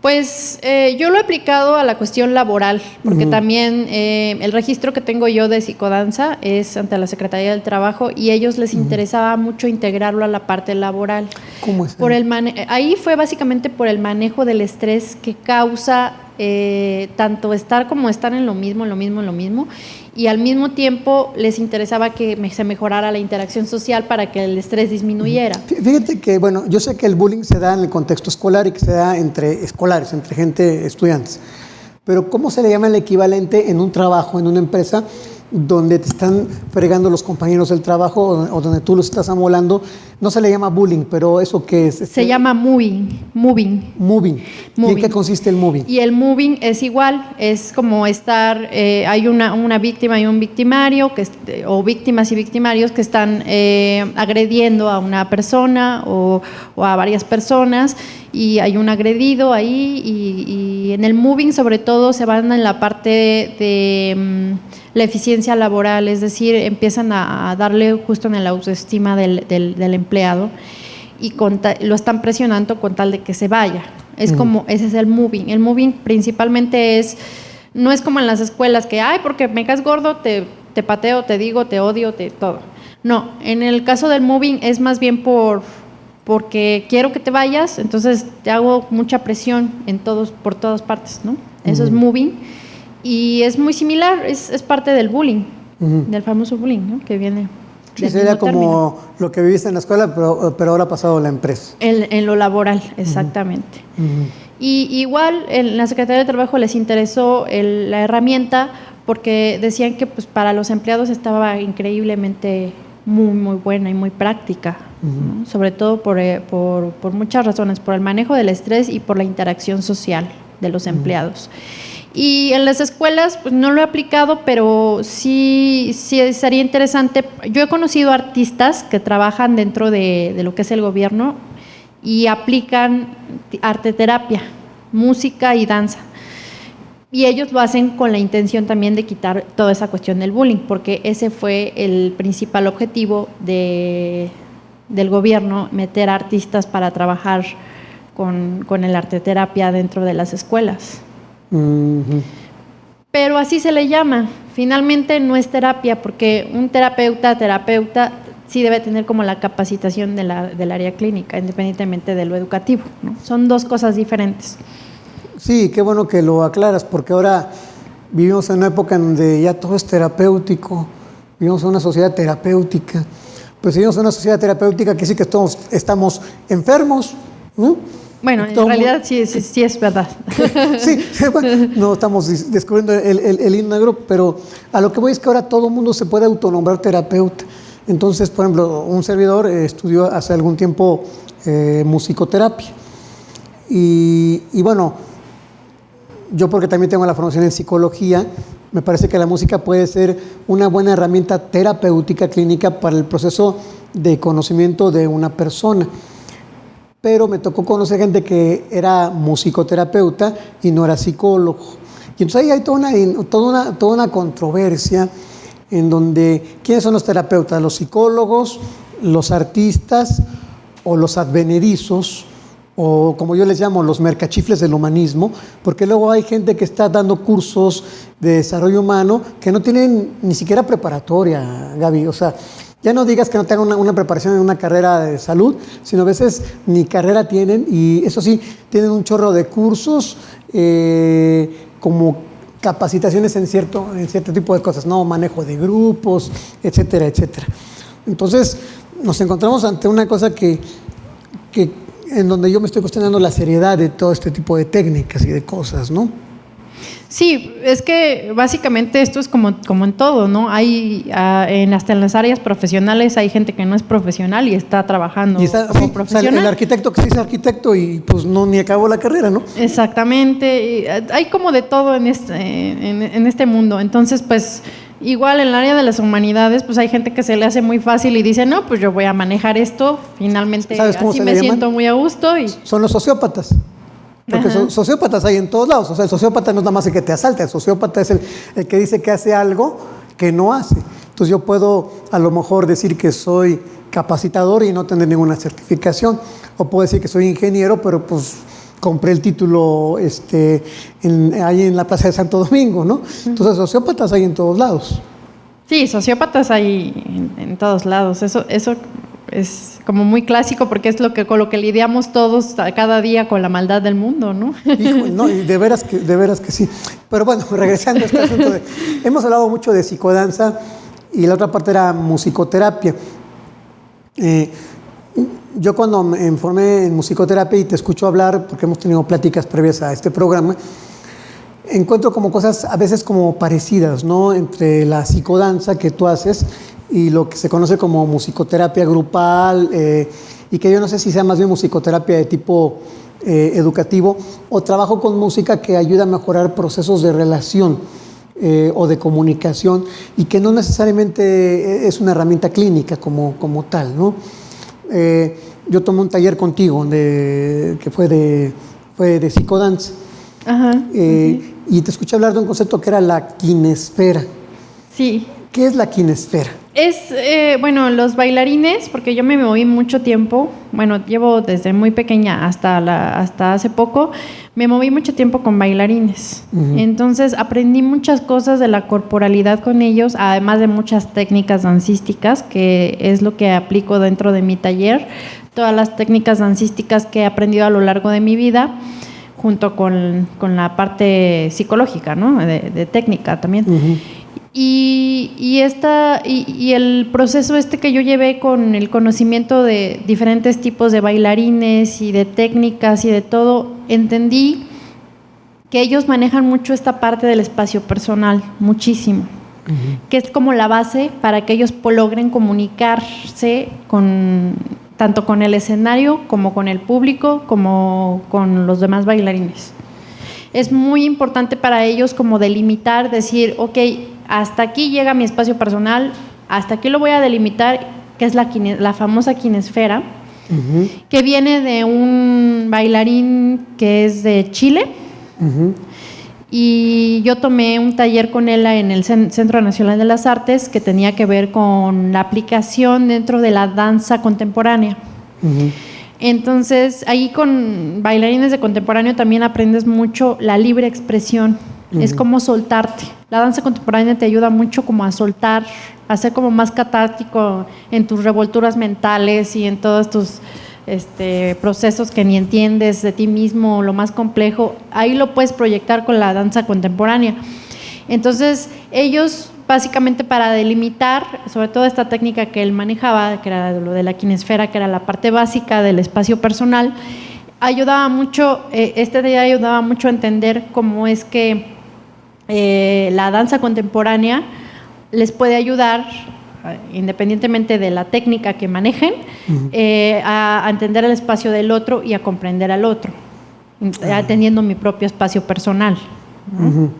Pues yo lo he aplicado a la cuestión laboral, porque también el registro que tengo yo de psicodanza es ante la Secretaría del Trabajo y a ellos les interesaba mucho integrarlo a la parte laboral. ¿Cómo es? Ahí fue básicamente por el manejo del estrés que causa tanto estar como estar en lo mismo, y al mismo tiempo les interesaba que se mejorara la interacción social para que el estrés disminuyera. Fíjate que, bueno, yo sé que el bullying se da en el contexto escolar y que se da entre escolares, entre gente, estudiantes, pero ¿cómo se le llama el equivalente en un trabajo, en una empresa, donde te están fregando los compañeros del trabajo o donde tú los estás amolando? No se le llama bullying, pero ¿eso qué es? Se llama moving. ¿Y en qué consiste el moving? Y el moving es igual, es como estar, hay una víctima y un victimario, o víctimas y victimarios que están agrediendo a una persona o a varias personas, y hay un agredido ahí, y en el moving sobre todo se van en la parte de la eficiencia laboral, es decir, empiezan a darle justo en la autoestima del empleado y lo están presionando con tal de que se vaya. Es como, ese es el moving. El moving principalmente no es como en las escuelas que, ay, porque me caes gordo, te pateo, te digo, te odio, todo. No, en el caso del moving es más bien porque quiero que te vayas, entonces te hago mucha presión por todas partes, ¿no? Eso es moving. Y es muy similar, es parte del bullying, del famoso bullying, ¿no?, que viene. Sí, sería como lo que viviste en la escuela, pero ahora ha pasado a la empresa. En lo laboral, exactamente. Y igual en la Secretaría de Trabajo les interesó la herramienta porque decían que pues, para los empleados estaba increíblemente muy, muy buena y muy práctica, ¿no? Sobre todo por muchas razones, por el manejo del estrés y por la interacción social de los empleados. Y en las escuelas, pues no lo he aplicado, pero sí sería interesante. Yo he conocido artistas que trabajan dentro de lo que es el gobierno y aplican arteterapia, música y danza. Y ellos lo hacen con la intención también de quitar toda esa cuestión del bullying, porque ese fue el principal objetivo del gobierno, meter artistas para trabajar con el arteterapia dentro de las escuelas. Pero así se le llama. Finalmente no es terapia, porque un terapeuta sí debe tener como la capacitación del área clínica, independientemente de lo educativo, ¿no? Son dos cosas diferentes. Sí, qué bueno que lo aclaras, porque ahora vivimos en una época en donde ya todo es terapéutico, vivimos en una sociedad terapéutica. Pues vivimos en una sociedad terapéutica que sí que todos estamos enfermos, ¿no? Bueno, en realidad sí es verdad. Sí, bueno, no estamos descubriendo el hilo negro, pero a lo que voy es que ahora todo el mundo se puede autonombrar terapeuta. Entonces, por ejemplo, un servidor estudió hace algún tiempo musicoterapia. Y bueno, yo porque también tengo la formación en psicología, me parece que la música puede ser una buena herramienta terapéutica clínica para el proceso de conocimiento de una persona. Pero me tocó conocer gente que era musicoterapeuta y no era psicólogo. Y entonces ahí hay toda una controversia en donde, ¿quiénes son los terapeutas? ¿Los psicólogos, los artistas o los advenerizos? O como yo les llamo, los mercachifles del humanismo, porque luego hay gente que está dando cursos de desarrollo humano que no tienen ni siquiera preparatoria, Gaby. O sea, Ya no digas que no tengan una preparación en una carrera de salud, sino a veces ni carrera tienen y eso sí, tienen un chorro de cursos como capacitaciones en cierto tipo de cosas, ¿no? Manejo de grupos, etcétera, etcétera. Entonces, nos encontramos ante una cosa que en donde yo me estoy cuestionando la seriedad de todo este tipo de técnicas y de cosas, ¿no? Sí, es que básicamente esto es como en todo, ¿no? Hay hasta en las áreas profesionales hay gente que no es profesional y está trabajando como profesional. O sea, el arquitecto que sí es arquitecto y pues no ni acabó la carrera, ¿no? Exactamente. Hay como de todo en este mundo. Entonces, pues igual en el área de las humanidades, pues hay gente que se le hace muy fácil y dice, no, pues yo voy a manejar esto, finalmente así me siento muy a gusto. Son los sociópatas. Porque sociópatas hay en todos lados. O sea, el sociópata no es nada más el que te asalta, el sociópata es el que dice que hace algo que no hace. Entonces yo puedo a lo mejor decir que soy capacitador y no tener ninguna certificación. O puedo decir que soy ingeniero, pero pues compré el título ahí en la Plaza de Santo Domingo, ¿no? Entonces sociópatas hay en todos lados. Sí, sociópatas hay en todos lados. Eso es como muy clásico porque es con lo que lidiamos todos cada día con la maldad del mundo, ¿no? Híjole, no, y de veras que sí. Pero bueno, regresando a este asunto hemos hablado mucho de psicodanza y la otra parte era musicoterapia. Yo cuando me formé en musicoterapia y te escucho hablar, porque hemos tenido pláticas previas a este programa, encuentro como cosas a veces como parecidas, ¿no? Entre la psicodanza que tú haces y lo que se conoce como musicoterapia grupal, y que yo no sé si sea más bien musicoterapia de tipo educativo o trabajo con música que ayuda a mejorar procesos de relación o de comunicación y que no necesariamente es una herramienta clínica como tal, ¿no? Yo tomé un taller contigo que fue de psicodanza. Ajá, y te escuché hablar de un concepto que era la kinesfera. Sí. ¿Qué es la kinesfera? Bueno, los bailarines, porque yo me moví mucho tiempo, bueno, llevo desde muy pequeña hasta hace poco, me moví mucho tiempo con bailarines. Entonces aprendí muchas cosas de la corporalidad con ellos, además de muchas técnicas dancísticas, que es lo que aplico dentro de mi taller, todas las técnicas dancísticas que he aprendido a lo largo de mi vida, junto con la parte psicológica, ¿no? de técnica también. Y el proceso que yo llevé con el conocimiento de diferentes tipos de bailarines y de técnicas y de todo, entendí que ellos manejan mucho esta parte del espacio personal, muchísimo, que es como la base para que ellos logren comunicarse tanto con el escenario como con el público, como con los demás bailarines. Es muy importante para ellos como delimitar, decir, ok, hasta aquí llega mi espacio personal, hasta aquí lo voy a delimitar, que es la famosa kinesfera, que viene de un bailarín que es de Chile, y yo tomé un taller con él en el Centro Nacional de las Artes que tenía que ver con la aplicación dentro de la danza contemporánea. Entonces, ahí con bailarines de contemporáneo también aprendes mucho la libre expresión. Es como soltarte. La danza contemporánea te ayuda mucho como a soltar, a ser como más catártico en tus revolturas mentales y en todos tus procesos que ni entiendes de ti mismo, lo más complejo. Ahí lo puedes proyectar con la danza contemporánea. Entonces, ellos básicamente para delimitar, sobre todo esta técnica que él manejaba, que era lo de la kinesfera, que era la parte básica del espacio personal, ayudaba mucho, día ayudaba mucho a entender cómo es que la danza contemporánea les puede ayudar, independientemente de la técnica que manejen, a entender el espacio del otro y a comprender al otro, atendiendo mi propio espacio personal, ¿no?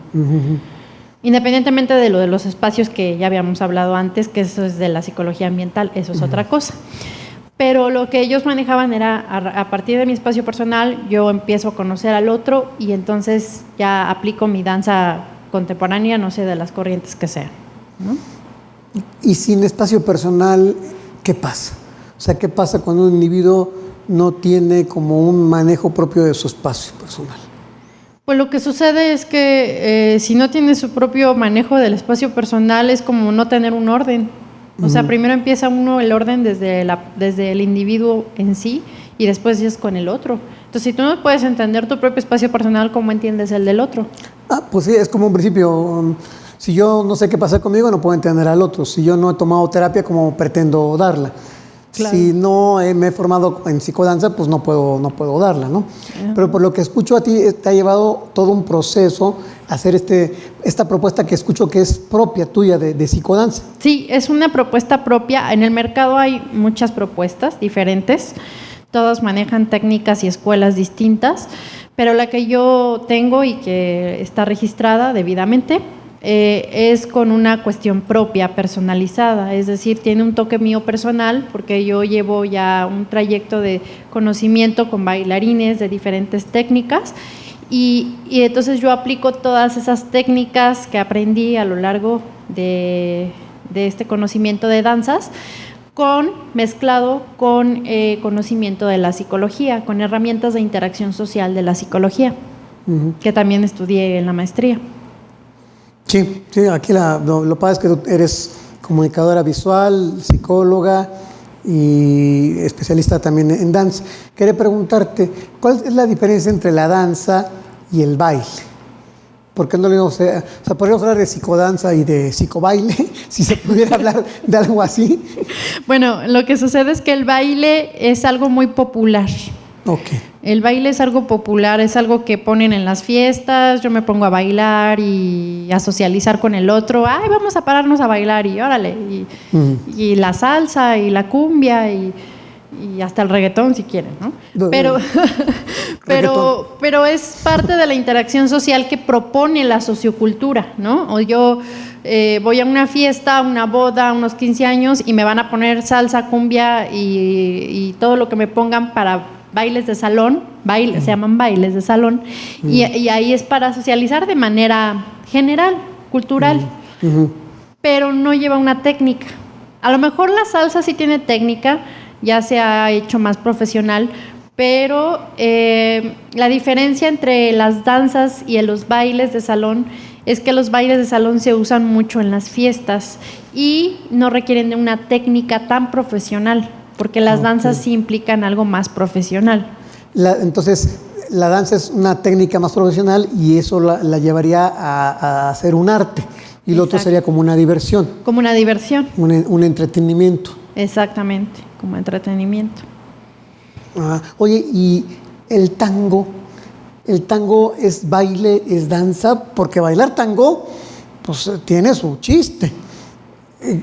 Independientemente de lo de los espacios que ya habíamos hablado antes, que eso es de la psicología ambiental, eso es otra cosa. Pero lo que ellos manejaban era, a partir de mi espacio personal, yo empiezo a conocer al otro y entonces ya aplico mi danza contemporánea, no sé, de las corrientes que sean, ¿no? Y sin espacio personal, ¿qué pasa? O sea, ¿qué pasa cuando un individuo no tiene como un manejo propio de su espacio personal? Pues lo que sucede es que si no tiene su propio manejo del espacio personal es como no tener un orden. O sea, primero empieza uno el orden desde el individuo en sí y después ya es con el otro. Entonces, si tú no puedes entender tu propio espacio personal, ¿cómo entiendes el del otro? Pues sí, es como un principio. Si yo no sé qué pasa conmigo, no puedo entender al otro. Si yo no he tomado terapia, ¿cómo pretendo darla? Claro. Si no me he formado en psicodanza, pues no puedo darla, ¿no? Pero por lo que escucho a ti, te ha llevado todo un proceso a hacer esta propuesta que escucho que es propia tuya de psicodanza. Sí, es una propuesta propia. En el mercado hay muchas propuestas diferentes. Todas manejan técnicas y escuelas distintas, pero la que yo tengo y que está registrada debidamente es con una cuestión propia, personalizada, es decir, tiene un toque mío personal porque yo llevo ya un trayecto de conocimiento con bailarines de diferentes técnicas y entonces yo aplico todas esas técnicas que aprendí a lo largo de este conocimiento de danzas mezclado con conocimiento de la psicología, con herramientas de interacción social de la psicología, que también estudié en la maestría. Sí, aquí lo padre es que tú eres comunicadora visual, psicóloga y especialista también en danza. Quería preguntarte, ¿cuál es la diferencia entre la danza y el baile? ¿Por qué no le digo, o sea, podríamos hablar de psicodanza y de psicobaile, si se pudiera hablar de algo así? Bueno, lo que sucede es que el baile es algo muy popular. Okay. El baile es algo popular, es algo que ponen en las fiestas, yo me pongo a bailar y a socializar con el otro, ay, vamos a pararnos a bailar y órale, y la salsa y la cumbia y hasta el reggaetón si quieren, ¿no? Pero es parte de la interacción social que propone la sociocultura, ¿no? O yo voy a una fiesta, una boda, unos 15 años y me van a poner salsa, cumbia y todo lo que me pongan para bailes de salón, se llaman bailes de salón, y ahí es para socializar de manera general, cultural, pero no lleva una técnica. A lo mejor la salsa sí tiene técnica, ya se ha hecho más profesional, pero la diferencia entre las danzas y los bailes de salón es que los bailes de salón se usan mucho en las fiestas y no requieren de una técnica tan profesional, porque las danzas sí implican algo más profesional. Entonces, la danza es una técnica más profesional y eso la llevaría a hacer un arte. Y lo otro sería como una diversión. Como una diversión. Un entretenimiento. Exactamente, como entretenimiento. Oye, ¿y el tango? ¿El tango es baile, es danza? Porque bailar tango, pues tiene su chiste.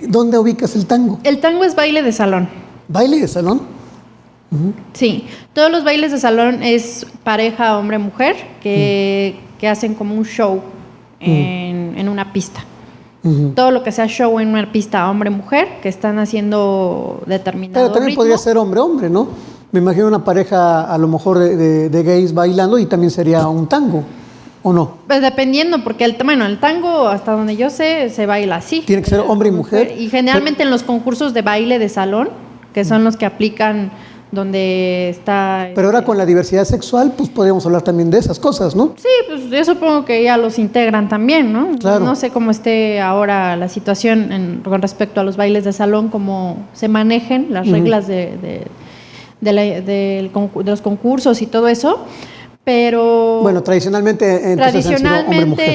¿Dónde ubicas el tango? El tango es baile de salón. ¿Baile de salón? Sí, todos los bailes de salón es pareja hombre-mujer que hacen como un show en una pista. Todo lo que sea show en una pista hombre-mujer que están haciendo determinado Pero también ritmo. podría ser hombre-hombre, ¿no? Me imagino una pareja a lo mejor de gays bailando y también sería un tango, ¿o no? Pues dependiendo, porque el tango, hasta donde yo sé, se baila así. Tiene que ser hombre y mujer. Y generalmente en los concursos de baile de salón, que son los que aplican donde está... Pero ahora con la diversidad sexual, pues podríamos hablar también de esas cosas, ¿no? Sí, pues yo supongo que ya los integran también, ¿no? Claro. No sé cómo esté ahora la situación con respecto a los bailes de salón, cómo se manejen las reglas de los concursos y todo eso, pero... Bueno, tradicionalmente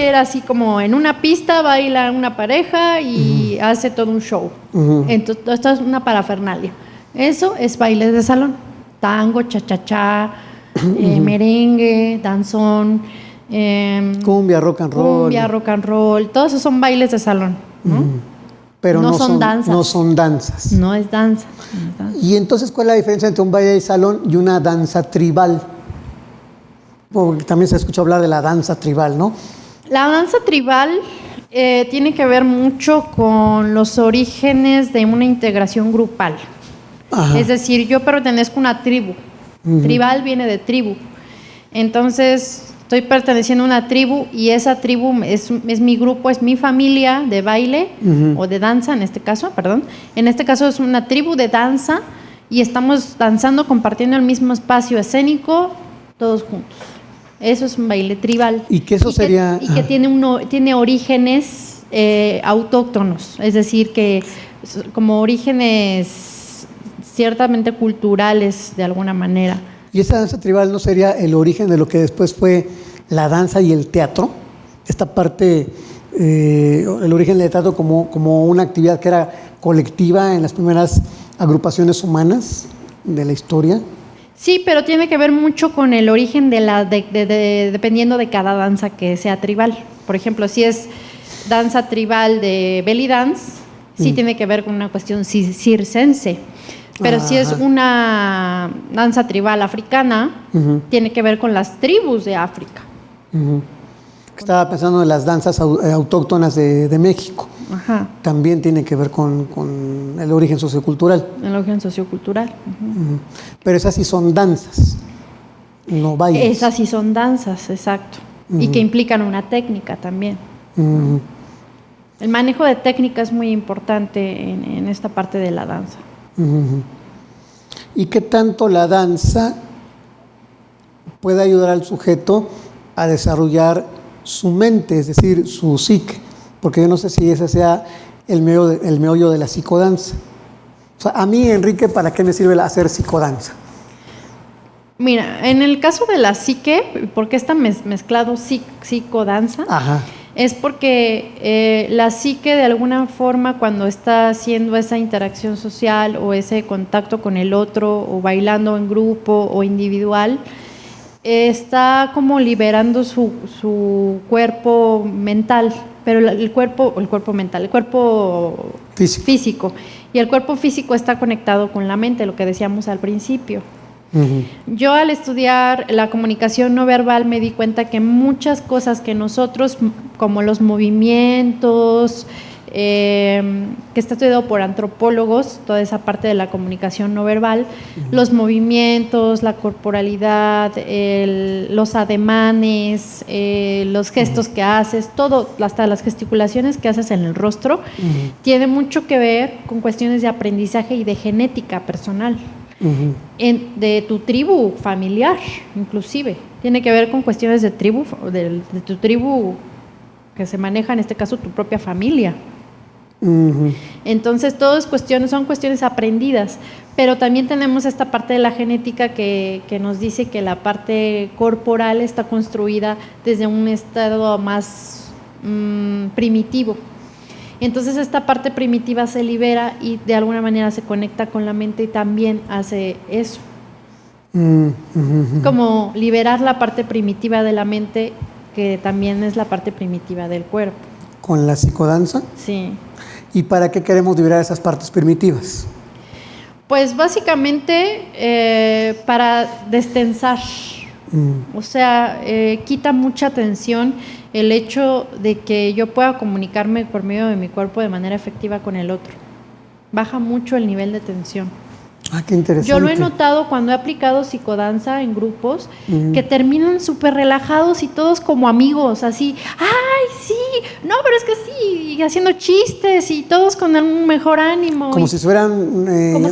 era así como en una pista baila una pareja y hace todo un show. Entonces, esto es una parafernalia. Eso es baile de salón. Tango, cha-cha-cha, merengue, danzón, cumbia, rock and roll. Todos esos son bailes de salón, ¿no? Pero no son danzas. No son danzas. No es danza. Y entonces, ¿cuál es la diferencia entre un baile de salón y una danza tribal? Porque también se escucha hablar de la danza tribal, ¿no? La danza tribal tiene que ver mucho con los orígenes de una integración grupal. Ajá. Es decir, yo pertenezco a una tribu. Tribal viene de tribu. Entonces, estoy perteneciendo a una tribu y esa tribu es mi grupo, es mi familia de baile o de danza, en este caso, perdón. En este caso es una tribu de danza y estamos danzando, compartiendo el mismo espacio escénico, todos juntos. Eso es un baile tribal. ¿Y que eso sería...? Que tiene orígenes autóctonos, es decir, que como orígenes ciertamente culturales de alguna manera. ¿Y esa danza tribal no sería el origen de lo que después fue la danza y el teatro? Esta parte, el origen del teatro como una actividad que era colectiva en las primeras agrupaciones humanas de la historia. Sí, pero tiene que ver mucho con el origen dependiendo de cada danza que sea tribal. Por ejemplo, si es danza tribal de belly dance, sí tiene que ver con una cuestión circense. Pero si es una danza tribal africana, tiene que ver con las tribus de África. Estaba pensando en las danzas autóctonas de México. Ajá. También tiene que ver con el origen sociocultural. El origen sociocultural. Pero esas sí son danzas, no bailes. Esas sí son danzas, exacto. Y que implican una técnica también. El manejo de técnica es muy importante en esta parte de la danza. ¿Y qué tanto la danza puede ayudar al sujeto a desarrollar su mente, es decir, su psique? Porque yo no sé si ese sea el meollo de la psicodanza. O sea, a mí, Enrique, ¿para qué me sirve hacer psicodanza? Mira, en el caso de la psique, ¿por qué está mezclado psicodanza? Ajá. Es porque la psique de alguna forma cuando está haciendo esa interacción social o ese contacto con el otro o bailando en grupo o individual, está como liberando su cuerpo mental, pero el cuerpo físico. Y el cuerpo físico está conectado con la mente, lo que decíamos al principio. Yo al estudiar la comunicación no verbal me di cuenta que muchas cosas que nosotros, como los movimientos, que está estudiado por antropólogos, toda esa parte de la comunicación no verbal, los movimientos, la corporalidad, los ademanes, los gestos que haces, todo, hasta las gesticulaciones que haces en el rostro, tiene mucho que ver con cuestiones de aprendizaje y de genética personal. De tu tribu familiar, inclusive. Tiene que ver con cuestiones de tribu, de tu tribu que se maneja, en este caso, tu propia familia. Entonces, son cuestiones aprendidas, pero también tenemos esta parte de la genética que nos dice que la parte corporal está construida desde un estado más primitivo. Entonces esta parte primitiva se libera y de alguna manera se conecta con la mente y también hace eso. Como liberar la parte primitiva de la mente, que también es la parte primitiva del cuerpo. ¿Con la psicodanza? Sí. ¿Y para qué queremos liberar esas partes primitivas? Pues básicamente para destensar. O sea, quita mucha tensión el hecho de que yo pueda comunicarme por medio de mi cuerpo de manera efectiva con el otro. Baja mucho el nivel de tensión. Ah, qué interesante. Yo lo he notado cuando he aplicado psicodanza en grupos que terminan súper relajados y todos como amigos, así, ¡ay, sí! No, pero es que sí, y haciendo chistes y todos con un mejor ánimo. Como si fueran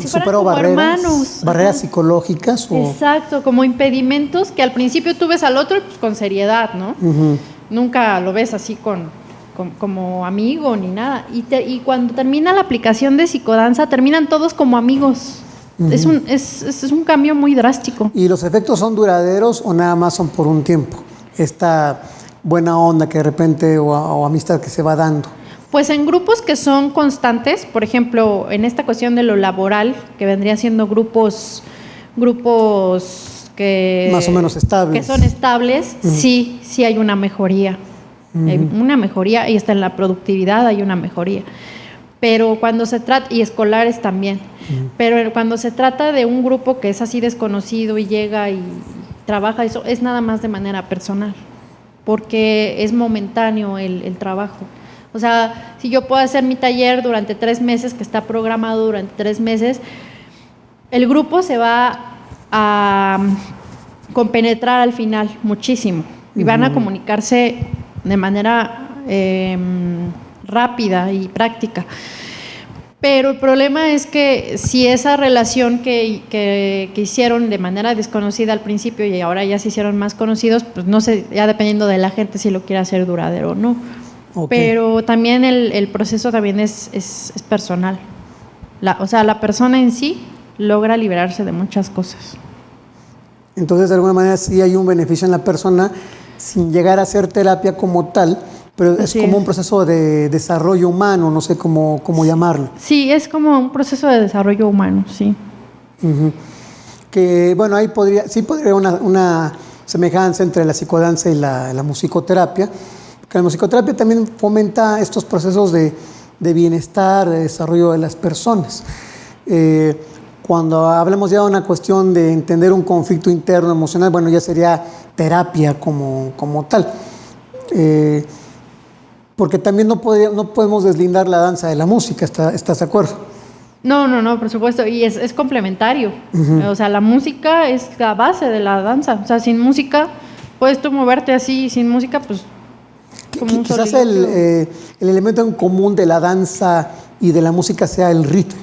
superado barreras psicológicas. Exacto, como impedimentos que al principio tú ves al otro pues, con seriedad, ¿no? Nunca lo ves así como amigo ni nada. Y cuando termina la aplicación de psicodanza, terminan todos como amigos. Es un cambio muy drástico. ¿Y los efectos son duraderos o nada más son por un tiempo? Esta buena onda que de repente o amistad que se va dando. Pues en grupos que son constantes, por ejemplo, en esta cuestión de lo laboral, que vendría siendo grupos que más o menos estables. Que son estables, sí hay una mejoría. Hay una mejoría y hasta en la productividad hay una mejoría. Pero cuando se trata, y escolares también, pero cuando se trata de un grupo que es así desconocido y llega y trabaja eso, es nada más de manera personal, porque es momentáneo el trabajo. O sea, si yo puedo hacer mi taller durante 3 meses, que está programado durante 3 meses, el grupo se va a compenetrar al final muchísimo y van a comunicarse de manera rápida y práctica. Pero el problema es que si esa relación que hicieron de manera desconocida al principio y ahora ya se hicieron más conocidos, pues no sé, ya dependiendo de la gente si lo quiere hacer duradero o no. Okay. Pero también el proceso también es personal. o sea, la persona en sí logra liberarse de muchas cosas. Entonces, de alguna manera, sí hay un beneficio en la persona sin llegar a hacer terapia como tal, pero es como un proceso de desarrollo humano, no sé cómo llamarlo. Sí, es como un proceso de desarrollo humano, sí. Uh-huh. Que, bueno, ahí podría haber una semejanza entre la psicodanza y la musicoterapia, porque la musicoterapia también fomenta estos procesos de bienestar, de desarrollo de las personas. Cuando hablamos ya de una cuestión de entender un conflicto interno emocional, bueno, ya sería terapia como tal. Porque también no podemos deslindar la danza de la música, ¿estás de acuerdo? No, por supuesto, y es complementario. Uh-huh. O sea, la música es la base de la danza. O sea, sin música puedes tú moverte así, sin música, pues como un quizás el elemento en común de la danza y de la música sea el ritmo.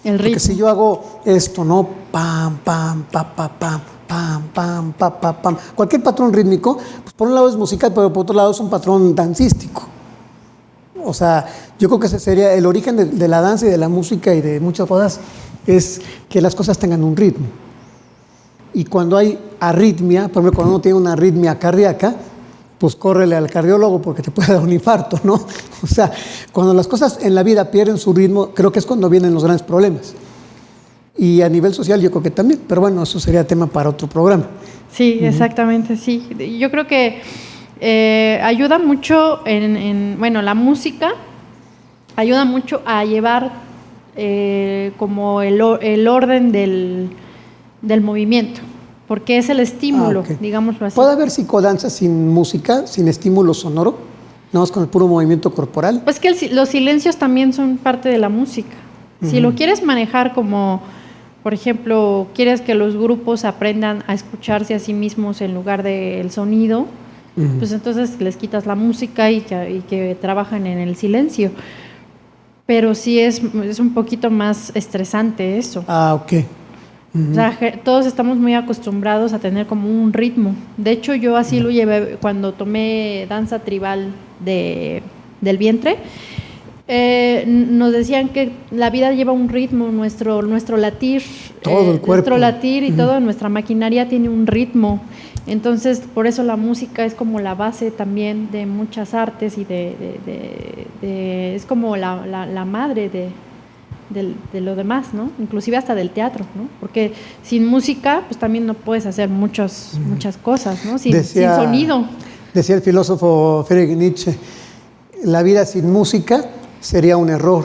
El ritmo. Porque si yo hago esto, ¿no? Pam, pam, pa, pa, pam, pam, pam, pa, pa, pam. Cualquier patrón rítmico, pues por un lado es musical, pero por otro lado es un patrón dancístico. O sea, yo creo que ese sería el origen de la danza y de la música y de muchas cosas, es que las cosas tengan un ritmo. Y cuando hay arritmia, por ejemplo, cuando uno tiene una arritmia cardíaca, pues córrele al cardiólogo porque te puede dar un infarto, ¿no? O sea, cuando las cosas en la vida pierden su ritmo, creo que es cuando vienen los grandes problemas. Y a nivel social yo creo que también, pero bueno, eso sería tema para otro programa. Sí, exactamente, sí. Yo creo que ayuda mucho bueno, la música ayuda mucho a llevar como el orden del movimiento. Porque es el estímulo, okay, digámoslo así. ¿Puede haber psicodanza sin música, sin estímulo sonoro? ¿Nada más con el puro movimiento corporal? Pues que los silencios también son parte de la música. Si lo quieres manejar como, por ejemplo, quieres que los grupos aprendan a escucharse a sí mismos en lugar del sonido, pues entonces les quitas la música y que trabajan en el silencio. Pero sí es un poquito más estresante eso. Ah, ok. O sea, todos estamos muy acostumbrados a tener como un ritmo. De hecho, yo así lo llevé cuando tomé danza tribal del vientre. Nos decían que la vida lleva un ritmo, nuestro latir. Todo el cuerpo. Nuestro latir y toda nuestra maquinaria tiene un ritmo. Entonces, por eso la música es como la base también de muchas artes y es como la madre de lo demás, ¿no? Inclusive hasta del teatro, ¿no? Porque sin música, pues también no puedes hacer muchas cosas, ¿no? Sin sonido. Decía el filósofo Friedrich Nietzsche, la vida sin música sería un error.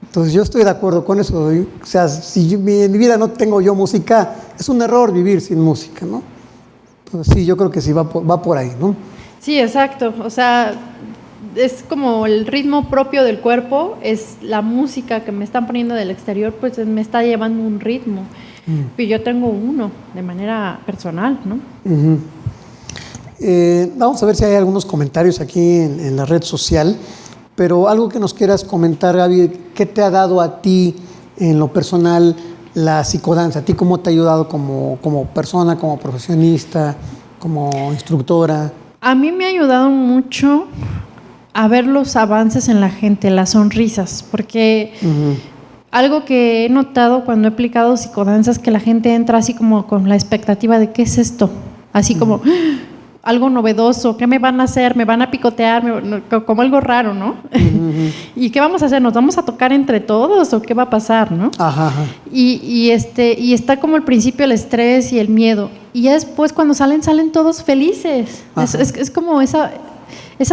Entonces yo estoy de acuerdo con eso. O sea, si en mi vida no tengo yo música, es un error vivir sin música, ¿no? Entonces sí, yo creo que sí va por ahí, ¿no? Sí, exacto. O sea, es como el ritmo propio del cuerpo, es la música que me están poniendo del exterior, pues me está llevando un ritmo. Y yo tengo uno de manera personal, ¿no? Vamos a ver si hay algunos comentarios aquí en la red social, pero algo que nos quieras comentar, Gaby, ¿qué te ha dado a ti en lo personal la psicodanza? ¿A ti cómo te ha ayudado como persona, como profesionista, como instructora? A mí me ha ayudado mucho a ver los avances en la gente, las sonrisas, porque algo que he notado cuando he aplicado psicodanza es que la gente entra así como con la expectativa de ¿qué es esto? Así como algo novedoso, ¿qué me van a hacer? ¿Me van a picotear? Como algo raro, ¿no? ¿Y qué vamos a hacer? ¿Nos vamos a tocar entre todos o qué va a pasar, no? Ajá. Y está como al principio el estrés y el miedo, y ya después cuando salen todos felices. Es como esa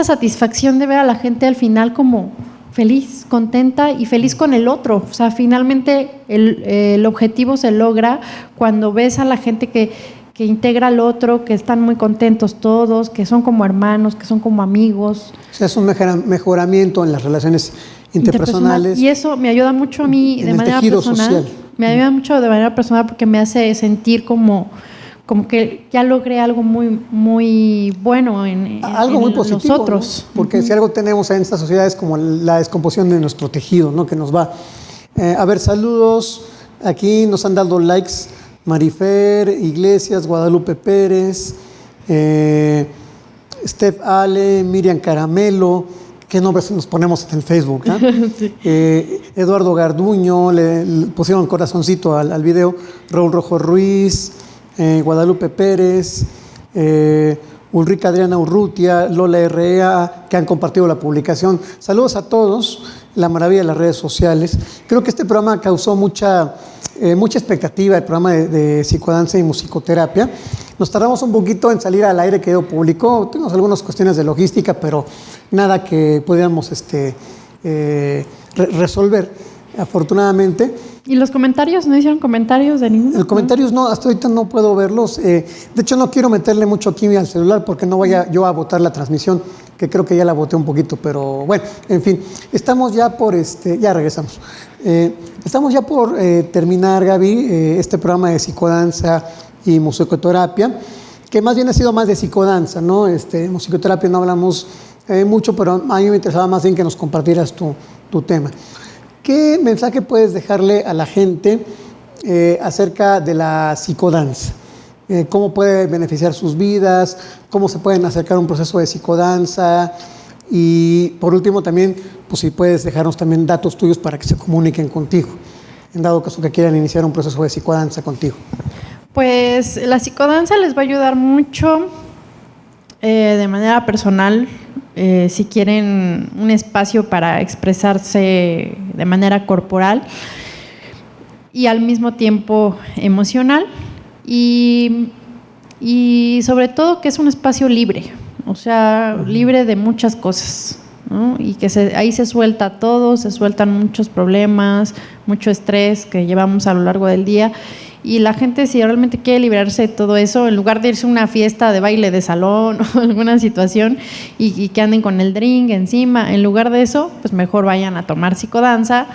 satisfacción de ver a la gente al final como feliz, contenta y feliz con el otro. O sea, finalmente el objetivo se logra cuando ves a la gente que integra al otro, que están muy contentos todos, que son como hermanos, que son como amigos. O sea, es un mejoramiento en las relaciones interpersonales. Y eso me ayuda mucho a mí de manera personal. Social. Me ayuda mucho de manera personal porque me hace sentir como que ya logré algo muy, muy bueno algo muy positivo, nosotros. ¿no? Porque si algo tenemos en esta sociedad es como la descomposición de nuestro tejido, ¿no? Que nos va. A ver, saludos. Aquí nos han dado likes. Marifer Iglesias, Guadalupe Pérez, Steph Ale, Miriam Caramelo, ¿Qué nombres nos ponemos en el Facebook? Sí. Eduardo Garduño, le pusieron corazoncito al video. Raúl Rojo Ruiz, Guadalupe Pérez, Ulrica Adriana Urrutia, Lola R.A., que han compartido la publicación. Saludos a todos, la maravilla de las redes sociales. Creo que este programa causó mucha expectativa, el programa de psicodanza y musicoterapia. Nos tardamos un poquito en salir al aire, quedó público. Tuvimos algunas cuestiones de logística, pero nada que pudiéramos resolver, afortunadamente. ¿Y los comentarios? ¿No hicieron comentarios de ninguno? Los comentarios no, hasta ahorita no puedo verlos. De hecho, no quiero meterle mucho aquí al celular porque no vaya yo a botar la transmisión, que creo que ya la boté un poquito, pero bueno, en fin. Estamos ya por, ya regresamos. Estamos ya por terminar, Gaby, este programa de psicodanza y musicoterapia, que más bien ha sido más de psicodanza, ¿no? Musicoterapia no hablamos mucho, pero a mí me interesaba más bien que nos compartieras tu tema. ¿Qué mensaje puedes dejarle a la gente acerca de la psicodanza? ¿Cómo puede beneficiar sus vidas? ¿Cómo se pueden acercar a un proceso de psicodanza? Y por último también, pues si puedes dejarnos también datos tuyos para que se comuniquen contigo, en dado caso que quieran iniciar un proceso de psicodanza contigo. Pues la psicodanza les va a ayudar mucho de manera personal. Si quieren un espacio para expresarse de manera corporal y al mismo tiempo emocional y sobre todo que es un espacio libre, o sea, libre de muchas cosas, ¿no? Y que ahí se suelta todo, se sueltan muchos problemas, mucho estrés que llevamos a lo largo del día. Y la gente, si realmente quiere librarse de todo eso, en lugar de irse a una fiesta de baile de salón o alguna situación y que anden con el drink encima, en lugar de eso, pues mejor vayan a tomar psicodanza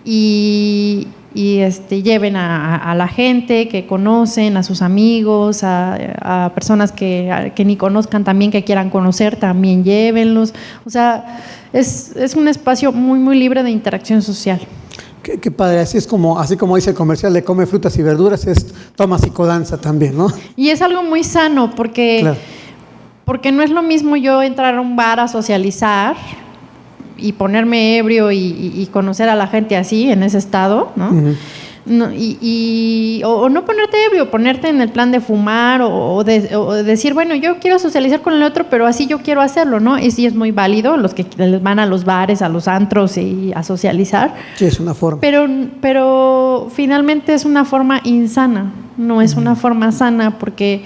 y lleven a la gente que conocen, a sus amigos, a personas que ni conozcan también, que quieran conocer, también llévenlos. O sea, es un espacio muy, muy libre de interacción social. Qué padre, así como dice el comercial de come frutas y verduras, toma psicodanza también, ¿no? Y es algo muy sano porque, claro, porque no es lo mismo yo entrar a un bar a socializar y ponerme ebrio y conocer a la gente así, en ese estado, ¿no? Uh-huh. No, o no ponerte ebrio, ponerte en el plan de fumar o decir, bueno, yo quiero socializar con el otro, pero así yo quiero hacerlo, ¿no? Y sí es muy válido, los que van a los bares, a los antros y a socializar. Sí, es una forma. Pero finalmente es una forma insana, no es una forma sana porque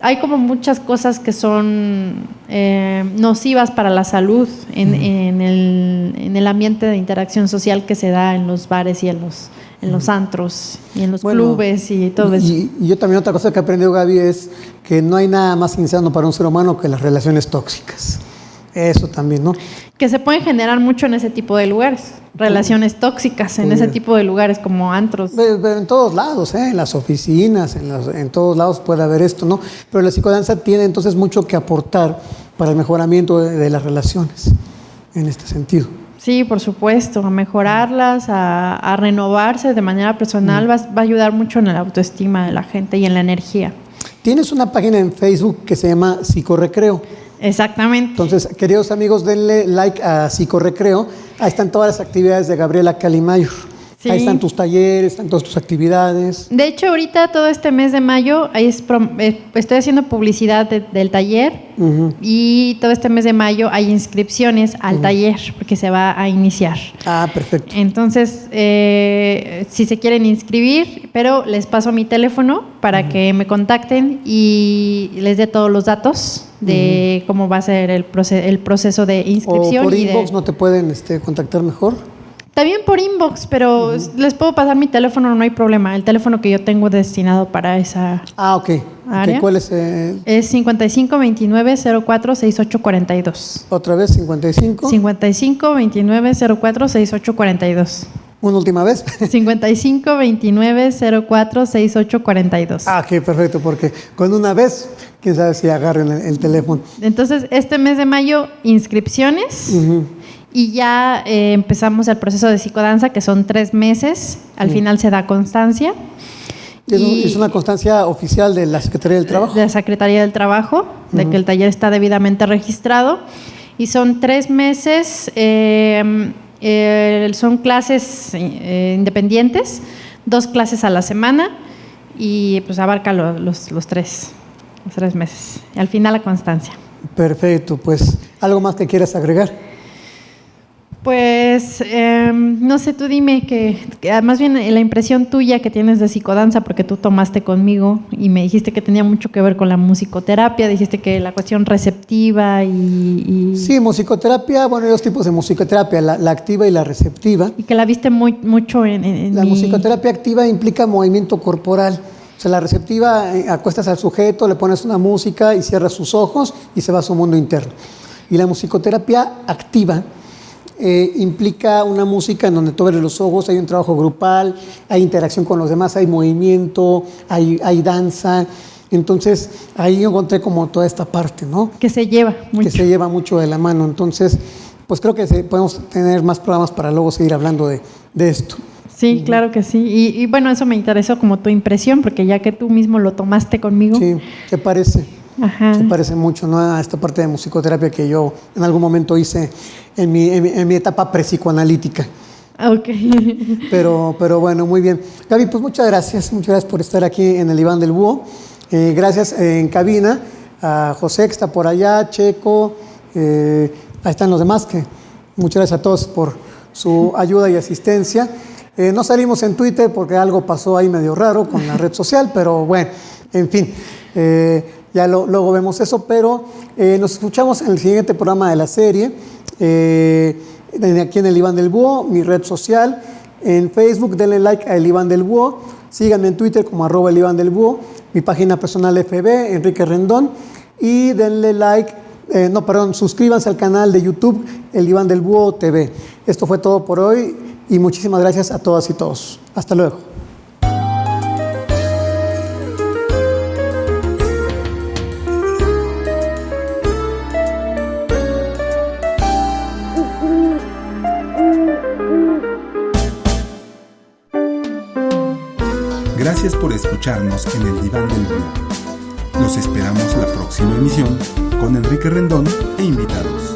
hay como muchas cosas que son nocivas para la salud en el ambiente de interacción social que se da en los bares y en los antros y en los clubes y todo eso. Y yo también otra cosa que he aprendido, Gaby, es que no hay nada más insano para un ser humano que las relaciones tóxicas. Eso también, ¿no? Que se pueden generar mucho en ese tipo de lugares, relaciones tóxicas en ese tipo de lugares como antros. Pero en todos lados, en las oficinas, en todos lados puede haber esto, ¿no? Pero la psicodanza tiene entonces mucho que aportar para el mejoramiento de las relaciones, en este sentido. Sí, por supuesto, a mejorarlas, a renovarse de manera personal, va a ayudar mucho en la autoestima de la gente y en la energía. Tienes una página en Facebook que se llama Psicorecreo. Exactamente. Entonces, queridos amigos, denle like a Psicorecreo. Ahí están todas las actividades de Gabriela Calimayor. Sí. Ahí están tus talleres, están todas tus actividades. De hecho, ahorita todo este mes de mayo estoy haciendo publicidad del taller y todo este mes de mayo hay inscripciones al taller porque se va a iniciar. Ah, perfecto. Entonces, si se quieren inscribir, pero les paso mi teléfono para que me contacten y les dé todos los datos de cómo va a ser el proceso de inscripción. ¿O por inbox no te pueden contactar mejor? También por inbox, pero les puedo pasar mi teléfono, no hay problema. El teléfono que yo tengo destinado para esa área. ¿Cuál es? Es 55 29 04 68 42. ¿Otra vez? 55. 55 29 04 68 42. ¿Una última vez? 55 29 04 68 42. Ah, ok, perfecto, porque con una vez, quién sabe si agarren el teléfono. Entonces, este mes de mayo, inscripciones. Y ya empezamos el proceso de psicodanza, que son 3 meses. Al final se da constancia. ¿Es una constancia oficial de la Secretaría del Trabajo? De la Secretaría del Trabajo. de que el taller está debidamente registrado. Y son 3 meses, son clases independientes, 2 clases a la semana y pues abarca los 3 meses. Y al final la constancia. Perfecto, pues, ¿algo más que quieras agregar? Pues, no sé, tú dime que más bien la impresión tuya que tienes de psicodanza, porque tú tomaste conmigo y me dijiste que tenía mucho que ver con la musicoterapia, dijiste que la cuestión receptiva y... Sí, musicoterapia, bueno, hay 2 tipos de musicoterapia, la activa y la receptiva. Y que la viste mucho en La musicoterapia activa implica movimiento corporal. O sea, la receptiva, acuestas al sujeto, le pones una música y cierras sus ojos y se va a su mundo interno. Y la musicoterapia activa implica una música en donde tú abres los ojos, hay un trabajo grupal, hay interacción con los demás, hay movimiento, hay danza. Entonces, ahí encontré como toda esta parte, ¿no? Que se lleva mucho. Que se lleva mucho de la mano. Entonces, pues creo que podemos tener más programas para luego seguir hablando de esto. Sí, claro que sí. Y bueno, eso me interesó como tu impresión, porque ya que tú mismo lo tomaste conmigo. Sí, ¿qué parece? Ajá. Se parece mucho, ¿no?, a esta parte de musicoterapia que yo en algún momento hice en mi etapa prepsicoanalítica. Ok. Pero bueno, muy bien. Gaby, pues muchas gracias por estar aquí en el Iván del Búho. Gracias en cabina a José, que está por allá, Checo, ahí están los demás, que muchas gracias a todos por su ayuda y asistencia. No salimos en Twitter porque algo pasó ahí medio raro con la red social, pero bueno, en fin. Ya luego vemos eso, pero nos escuchamos en el siguiente programa de la serie, aquí en el Iván del Búho, mi red social. En Facebook, denle like a El Iván del Búho. Síganme en Twitter como @El Iván del Búho. Mi página personal FB, Enrique Rendón. Y denle like, suscríbanse al canal de YouTube, El Iván del Búho TV. Esto fue todo por hoy y muchísimas gracias a todas y todos. Hasta luego. Gracias por escucharnos en el Diván del Búho. Los esperamos la próxima emisión con Enrique Rendón e invitados.